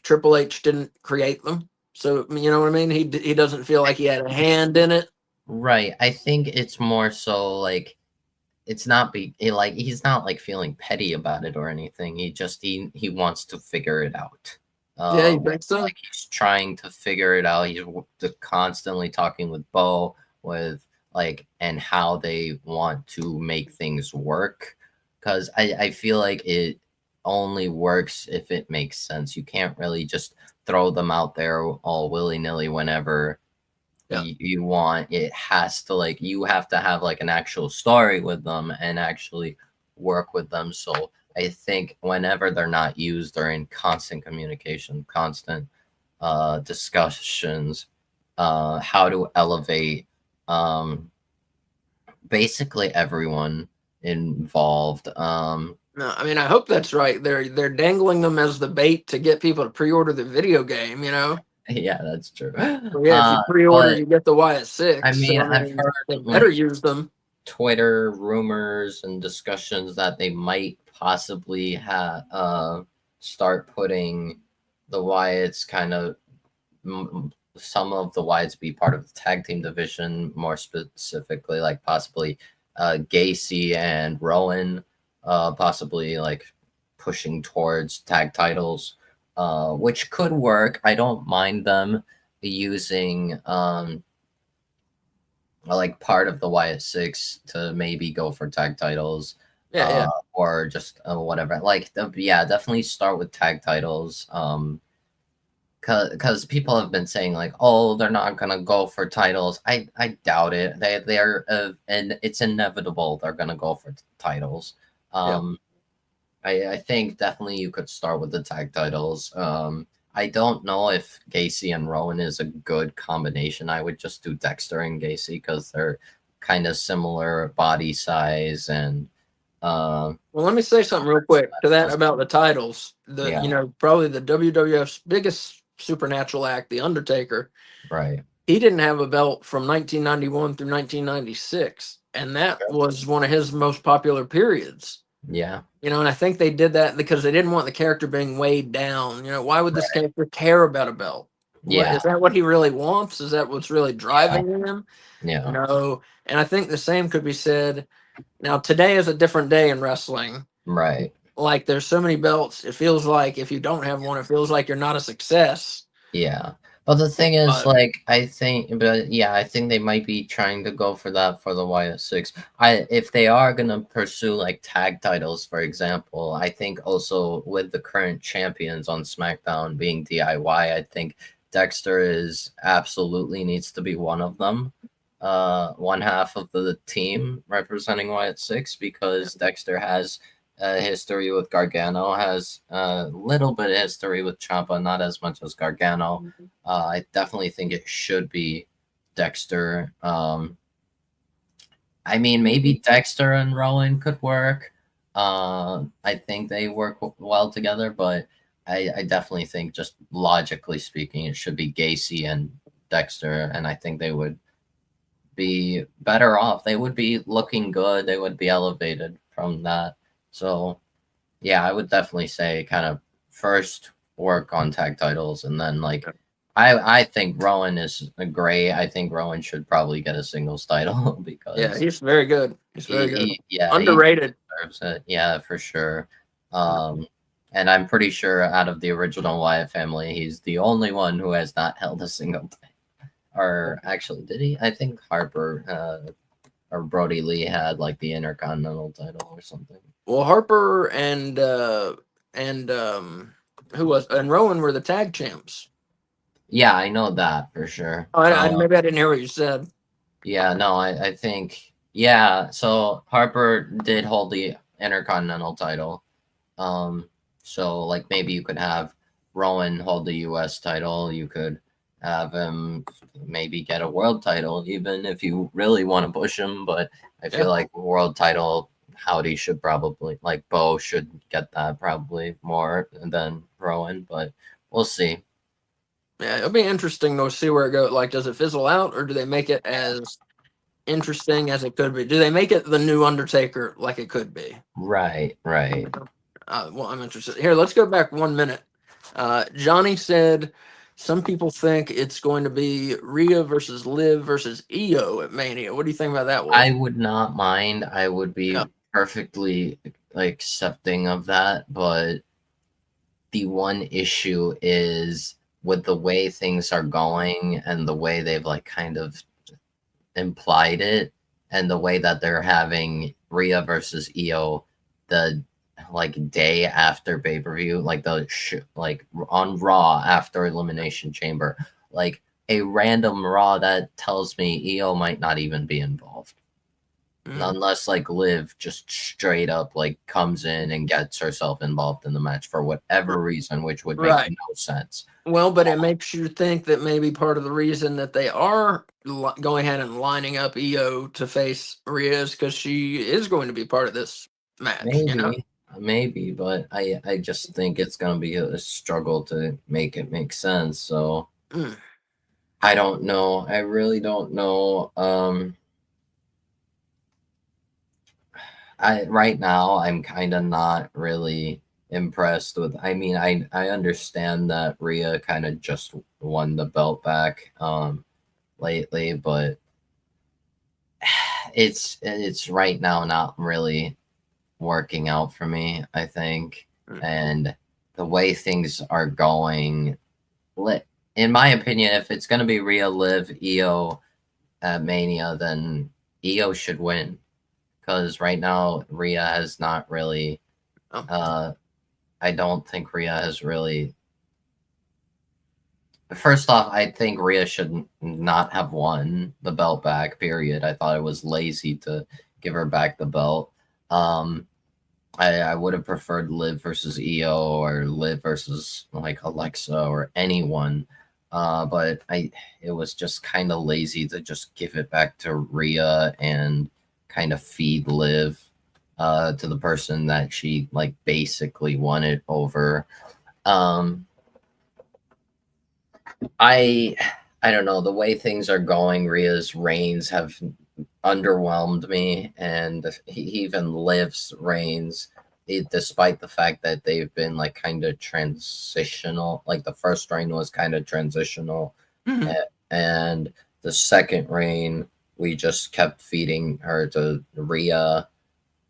Triple H didn't create them? So you know what I mean? He doesn't feel like he had a hand in it. Right. I think it's more so like it's not he's not like feeling petty about it or anything. He wants to figure it out. Yeah, you think so? Like he's trying to figure it out. He's constantly talking with Bo and how they want to make things work. Because I feel like it only works if it makes sense. You can't really just throw them out there all willy-nilly whenever you want. It has to you have to have like an actual story with them and actually work with them. So I think whenever they're not used, they're in constant communication, constant discussions, how to elevate basically everyone involved. No, I mean, I hope that's right. They're dangling them as the bait to get people to pre-order the video game, you know? Yeah, that's true. So yeah, if you pre-order, you get the Wyatt Six. I mean, so, I've heard they better use them. Twitter rumors and discussions that they might possibly start putting the Wyatts some of the Wyatts be part of the tag team division, more specifically, like possibly Gacy and Rowan, possibly like pushing towards tag titles. Which could work. I don't mind them using like part of the Wyatt Six to maybe go for tag titles. Or just whatever. Definitely start with tag titles. Because people have been saying like, oh, they're not gonna go for titles. I doubt it. They're and it's inevitable they're gonna go for titles. I think definitely you could start with the tag titles. I don't know if Gacy and Rowan is a good combination. I would just do Dexter and Gacy because they're kind of similar body size and. Well, let me say something real quick to that about the titles. You know, probably the WWF's biggest supernatural act, The Undertaker. Right. He didn't have a belt from 1991 through 1996, and that was one of his most popular periods. Yeah. You know, and I think they did that because they didn't want the character being weighed down. You know, why would this character care about a belt? Yeah. Is that what he really wants? Is that what's really driving him? Yeah. No. And I think the same could be said. Now, today is a different day in wrestling. Right. Like, there's so many belts. It feels like if you don't have one, it feels like you're not a success. Yeah. But the thing is, But like, I think they might be trying to go for that for the YS6. If they are gonna pursue like tag titles, for example, I think also with the current champions on SmackDown being DIY, I think Dexter is absolutely needs to be one of them. One half of the team representing YS6 because Dexter has history with Gargano, has a little bit of history with Ciampa, not as much as Gargano. I definitely think it should be Dexter. I mean, maybe Dexter and Rowan could work. I think they work well together, but I definitely think, just logically speaking, it should be Gacy and Dexter, and I think they would be better off. They would be looking good. They would be elevated from that. So yeah, I would definitely say kind of first work on tag titles, and then like I think Rowan is great. I think Rowan should probably get a singles title yeah, because he's very good. He's very good. he Underrated. deserves it. Yeah, for sure. Um, and I'm pretty sure out of the original Wyatt family, he's the only one who has not held a single title. Or actually, did he? I think Harper or Brody Lee had like the Intercontinental title or something. Well, Harper and who was and Rowan were the tag champs. Yeah, I know that for sure. Oh, maybe I didn't hear what you said. Yeah, no, I think yeah. So Harper did hold the Intercontinental title. So like maybe you could have Rowan hold the U.S. title. You could have him maybe get a world title, even if you really want to push him. But I feel like world title, Howdy should probably, like, Bo should get that probably more than Rowan. But we'll see. Yeah, it'll be interesting to see where it goes. Like, does it fizzle out, or do they make it as interesting as it could be? Do they make it the new Undertaker like it could be? Right. Well, I'm interested. Here, let's go back 1 minute. Johnny said some people think it's going to be Rhea versus Liv versus Io at Mania. What do you think about that, Wolf? I would not mind. I would be perfectly like accepting of that, but the one issue is with the way things are going and the way they've like kind of implied it, and the way that they're having Rhea versus Io the like day after pay-per-view, like like on Raw after Elimination Chamber, like a random Raw that tells me Io might not even be involved. Unless like Liv just straight up like comes in and gets herself involved in the match for whatever reason, which would make no sense. Well, but it makes you think that maybe part of the reason that they are going ahead and lining up Io to face Rhea is because she is going to be part of this match. Maybe, but I just think it's gonna be a struggle to make it make sense. So I don't know. I really don't know. Right now I'm kind of not really impressed with. I mean, I understand that Rhea kind of just won the belt back lately, but it's right now not really working out for me, I think. And the way things are going, in my opinion, if it's going to be Rhea, Liv, Io at Mania, then Io should win, because right now Rhea has not really I don't think Rhea has really. First off, I think Rhea should not have won the belt back, period. I thought it was lazy to give her back the belt. I would have preferred Liv versus Io or Liv versus like Alexa or anyone. But it was just kind of lazy to just give it back to Rhea and kind of feed Liv to the person that she like basically won it over. I don't know, the way things are going. Rhea's reigns have underwhelmed me, and even Liv's reigns, despite the fact that they've been like kind of transitional. Like the first reign was kind of transitional, and the second reign we just kept feeding her to Rhea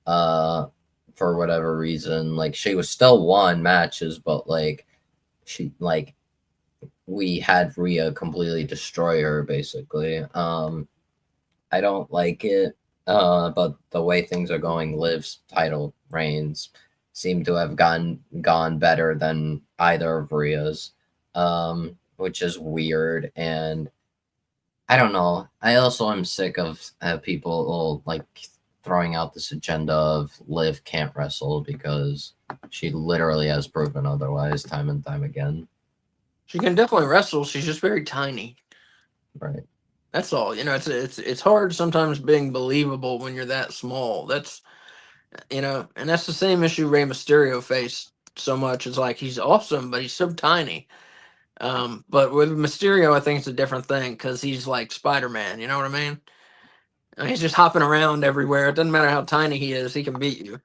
for whatever reason. Like she was still won matches, but like she like we had Rhea completely destroy her, basically. I don't like it, but the way things are going, Liv's title reigns seem to have gone better than either of Rhea's, which is weird. And I don't know. I also am sick of people like throwing out this agenda of Liv can't wrestle because she literally has proven otherwise time and time again. She can definitely wrestle. She's just very tiny. Right. That's all. You know, it's hard sometimes being believable when you're that small. That's and that's the same issue Rey Mysterio faced so much. It's like he's awesome, but he's so tiny. But with Mysterio, I think it's a different thing because he's like Spider-Man. You know what I mean? And he's just hopping around everywhere. It doesn't matter how tiny he is; he can beat you.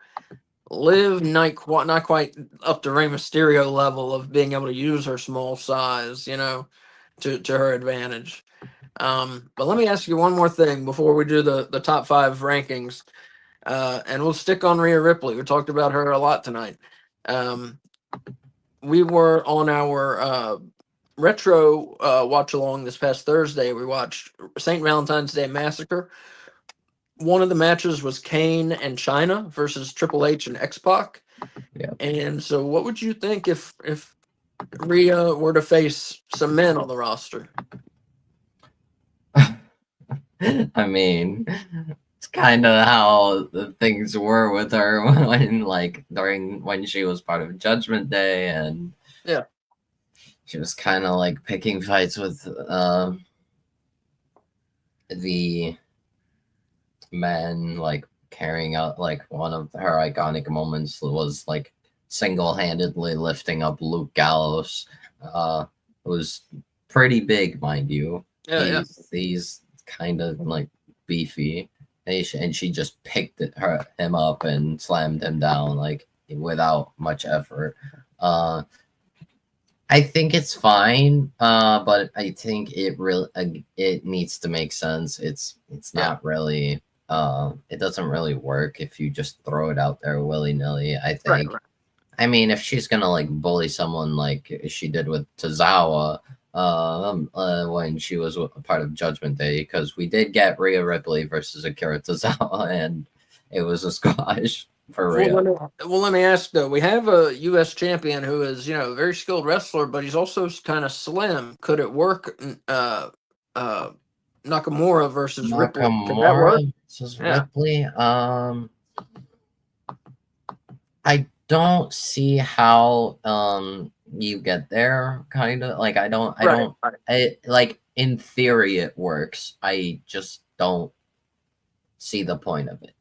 Liv not quite up to Rey Mysterio level of being able to use her small size, to her advantage. But let me ask you one more thing before we do the top 5 rankings, and we'll stick on Rhea Ripley. We talked about her a lot tonight. We were on our retro watch along this past Thursday. We watched St. Valentine's Day Massacre. One of the matches was Kane and Chyna versus Triple H and X-Pac. Yeah. And so, what would you think if Rhea were to face some men on the roster? I mean, it's kind of how the things were with her when she was part of Judgment Day, and yeah, she was kind of like picking fights with the men, like carrying out like one of her iconic moments was like single-handedly lifting up Luke Gallows. It was pretty big, mind you. He's kind of like beefy, and she just picked him up and slammed him down like without much effort. I think it's fine, but I think it needs to make sense. It's not really it doesn't really work if you just throw it out there willy-nilly. I think. Right. I mean, if she's gonna like bully someone like she did with Tozawa when she was a part of Judgment Day, because we did get Rhea Ripley versus Akira Tozawa, and it was a squash for Rhea. Well, let me ask though. We have a U.S. champion who is, a very skilled wrestler, but he's also kind of slim. Could it work? Nakamura versus Ripley. Could that work? Versus Ripley. I don't see how you get there. Kind of like I don't. Like in theory it works. I just don't see the point of it.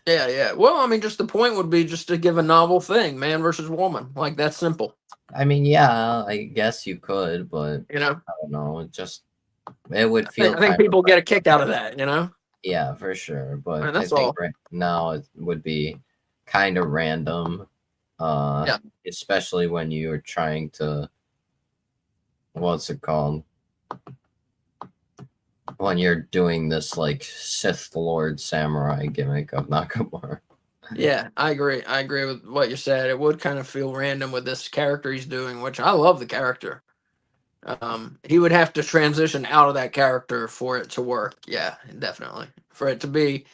Yeah. Well, I mean, just the point would be just to give a novel thing, man versus woman, like that simple. I mean, yeah, I guess you could, but I don't know. It would feel. I think people get a kick out of that, Yeah, for sure. But that's I think all. right now it would be kind of random. Especially when you're trying to. What's it called? When you're doing this like Sith Lord Samurai gimmick of Nakamura. Yeah, I agree. I agree with what you said. It would kind of feel random with this character he's doing, which I love the character. He would have to transition out of that character for it to work. Yeah, definitely. For it to be,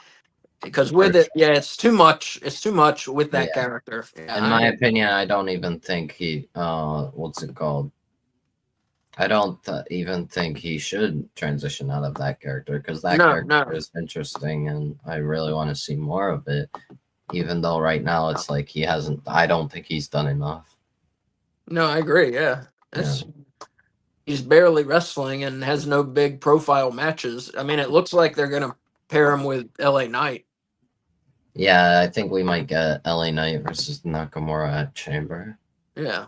because with it, it's too much. It's too much with that character. Yeah, in my opinion, I don't even think he. What's it called? I don't even think he should transition out of that character, because that character is interesting, and I really want to see more of it. Even though right now it's like he hasn't. I don't think he's done enough. No, I agree. Yeah. He's barely wrestling and has no big profile matches. I mean, it looks like they're going to pair him with LA Knight. Yeah, I think we might get LA Knight versus Nakamura at Chamber. Yeah.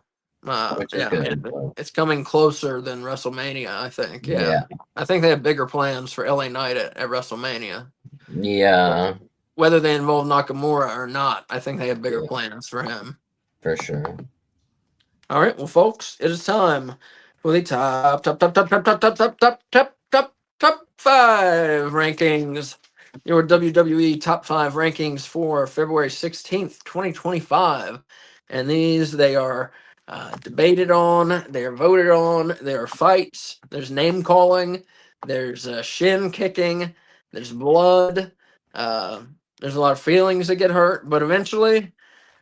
Which is good. It's coming closer than WrestleMania, I think. Yeah. I think they have bigger plans for LA Knight at WrestleMania. Yeah. Whether they involve Nakamura or not, I think they have bigger plans for him. For sure. All right, well, folks, it is time for the top 5 rankings. Your WWE top 5 rankings for February 16th, 2025. And they are debated on, they are voted on, there are fights, there's name calling, there's shin kicking, there's blood, there's a lot of feelings that get hurt, but eventually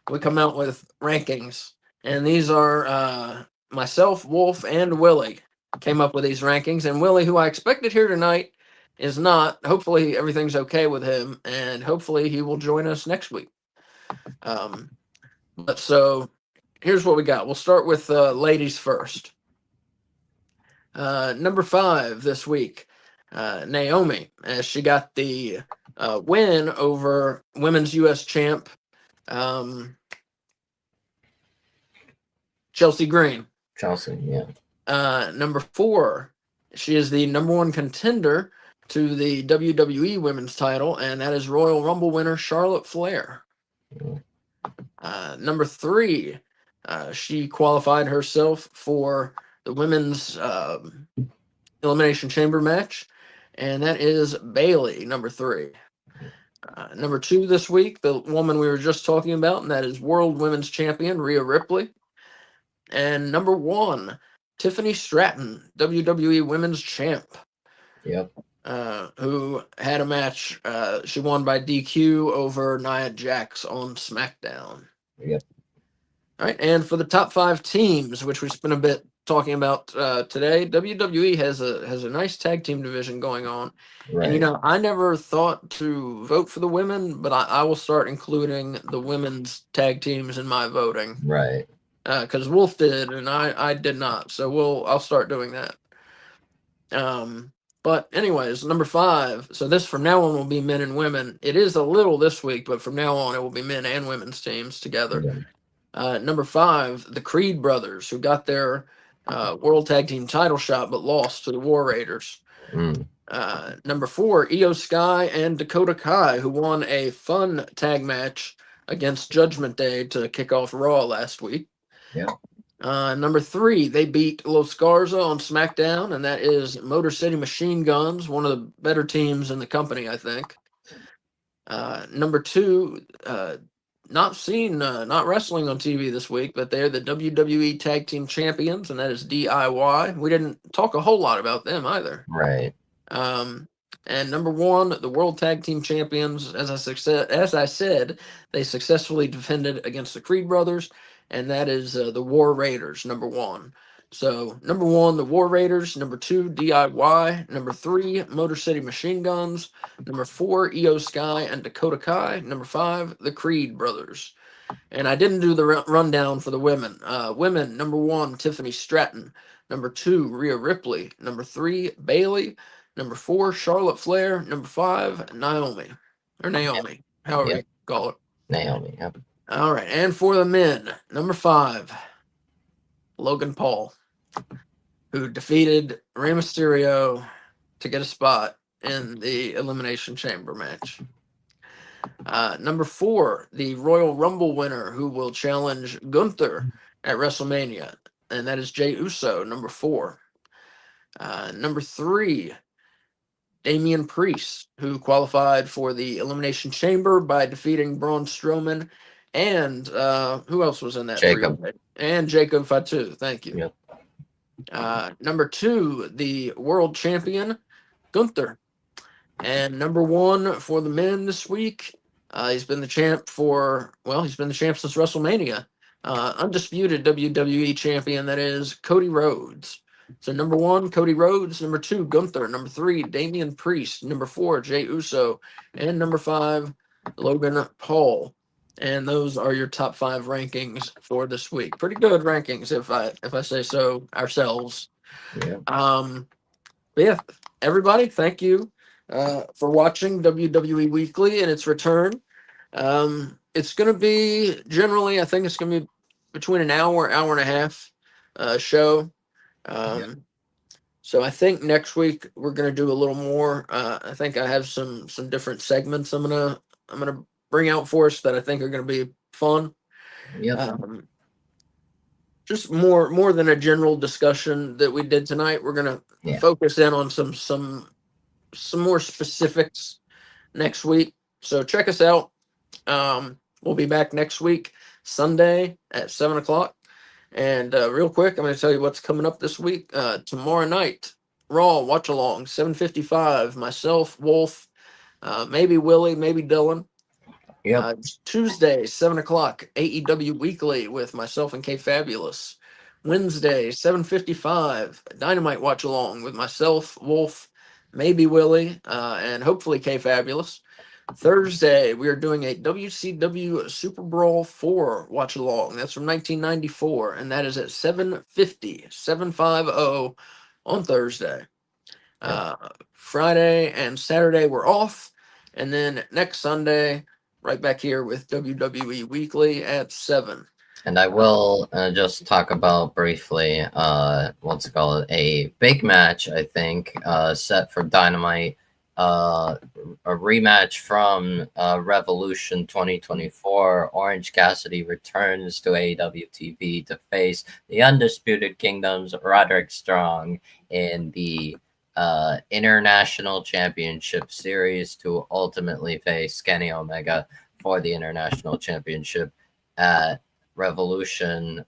we come out with rankings. And these are myself, Wolf, and Willie came up with these rankings. And Willie, who I expected here tonight, is not. Hopefully everything's okay with him, and hopefully he will join us next week. But so here's what we got. We'll start with ladies first. Number 5 this week, Naomi, as she got the win over women's U.S. champ Chelsea Green. Chelsea, yeah. Number 4, she is the number 1 contender to the WWE Women's title, and that is Royal Rumble winner Charlotte Flair. Number 3, she qualified herself for the women's Elimination Chamber match, and that is Bayley, number 3. Number 2 this week, the woman we were just talking about, and that is World Women's Champion Rhea Ripley. And number 1, Tiffany Stratton, WWE Women's Champ. Yep. Who had a match. She won by DQ over Nia Jax on SmackDown. Yep. All right, and for the top 5 teams, which we've been a bit talking about today, WWE has a nice tag team division going on. Right. And I never thought to vote for the women, but I will start including the women's tag teams in my voting. Right. Because Wolf did and I did not, so I'll start doing that. But anyways, number 5. So this from now on will be men and women. It is a little this week, but from now on it will be men and women's teams together. Yeah. Number 5, the Creed brothers, who got their World Tag Team title shot but lost to the War Raiders. Number 4, Io Sky and Dakota Kai, who won a fun tag match against Judgment Day to kick off Raw last week. Yeah. Number 3, they beat Los Garza on SmackDown, and that is Motor City Machine Guns, one of the better teams in the company, I think. Number 2, not wrestling on TV this week, but they're the WWE Tag Team Champions, and that is DIY. We didn't talk a whole lot about them either. Right. And number 1, the World Tag Team Champions, as I said, they successfully defended against the Creed brothers, and that is the War Raiders, number 1. So, number 1, the War Raiders. Number 2, DIY. Number 3, Motor City Machine Guns. Number 4, Io Sky and Dakota Kai. Number 5, the Creed brothers. And I didn't do the rundown for the women. Women, number 1, Tiffany Stratton. Number 2, Rhea Ripley. Number 3, Bayley. Number 4, Charlotte Flair. Number 5, Naomi. Or Naomi, however you call it. Naomi, yep. All right, and for the men, number 5, Logan Paul, who defeated Rey Mysterio to get a spot in the Elimination Chamber match. Number 4, the Royal Rumble winner, who will challenge Gunther at WrestleMania, and that is Jey Uso, number 4. Number 3, Damian Priest, who qualified for the Elimination Chamber by defeating Braun Strowman. And who else was in that? Jacob. Three? And Jacob Fatu. Thank you. Yep. Number 2, the world champion, Gunther. And number 1 for the men this week, he's been the champ since WrestleMania. Undisputed WWE champion, that is Cody Rhodes. So number 1, Cody Rhodes. Number 2, Gunther. Number 3, Damian Priest. Number 4, Jey Uso. And number 5, Logan Paul. And those are your top 5 rankings for this week. Pretty good rankings, if I say so ourselves. Yeah. But yeah, everybody, thank you for watching WWE Weekly and its return. It's going to be generally, I think it's going to be between an hour and a half show. So I think next week we're going to do a little more. I think I have some different segments I'm gonna bring out for us that I think are going to be fun. Yep. Just more than a general discussion that we did tonight. We're going to focus in on some more specifics next week. So check us out. We'll be back next week, Sunday at 7:00. And real quick, I'm going to tell you what's coming up this week. Tomorrow night, Raw watch along 7:55. Myself, Wolf, maybe Willie, maybe Dylan. Yep. Tuesday, 7 o'clock, AEW Weekly with myself and K Fabulous. Wednesday, 7:55, Dynamite watch along with myself, Wolf, maybe Willie, and hopefully K Fabulous. Thursday, we are doing a WCW Super Brawl 4 watch along. That's from 1994, and that is at 7:50 on Thursday. Friday and Saturday, we're off. And then next Sunday, right back here with WWE Weekly at 7. And I will just talk about briefly what's it called, a big match, I think, set for Dynamite, a rematch from Revolution 2024. Orange Cassidy returns to AEW TV to face the Undisputed Kingdom's Roderick Strong in the International Championship Series to ultimately face Kenny Omega for the International Championship at Revolution.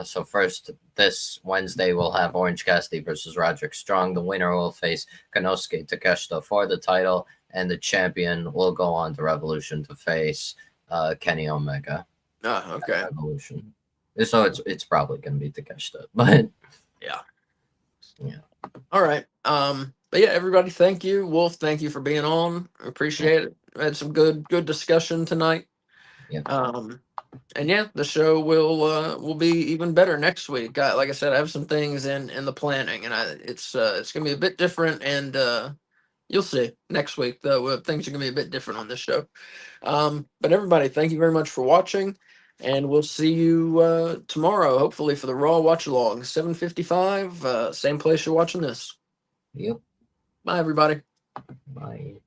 So first, this Wednesday, we'll have Orange Cassidy versus Roderick Strong. The winner will face Konosuke Takeshita for the title, and the champion will go on to Revolution to face Kenny Omega. Okay. Revolution. So it's probably going to be Takeshita, but yeah. All right. But yeah, everybody, thank you. Wolf, thank you for being on. Appreciate it. We had some good discussion tonight. Yeah. And yeah, the show will be even better next week. Like I said, I have some things in the planning, and it's gonna be a bit different, and you'll see next week though. Things are gonna be a bit different on this show. But everybody, thank you very much for watching, and we'll see you tomorrow, hopefully for the Raw watch along, 7:55, same place you're watching this. Yep. Bye, everybody. Bye.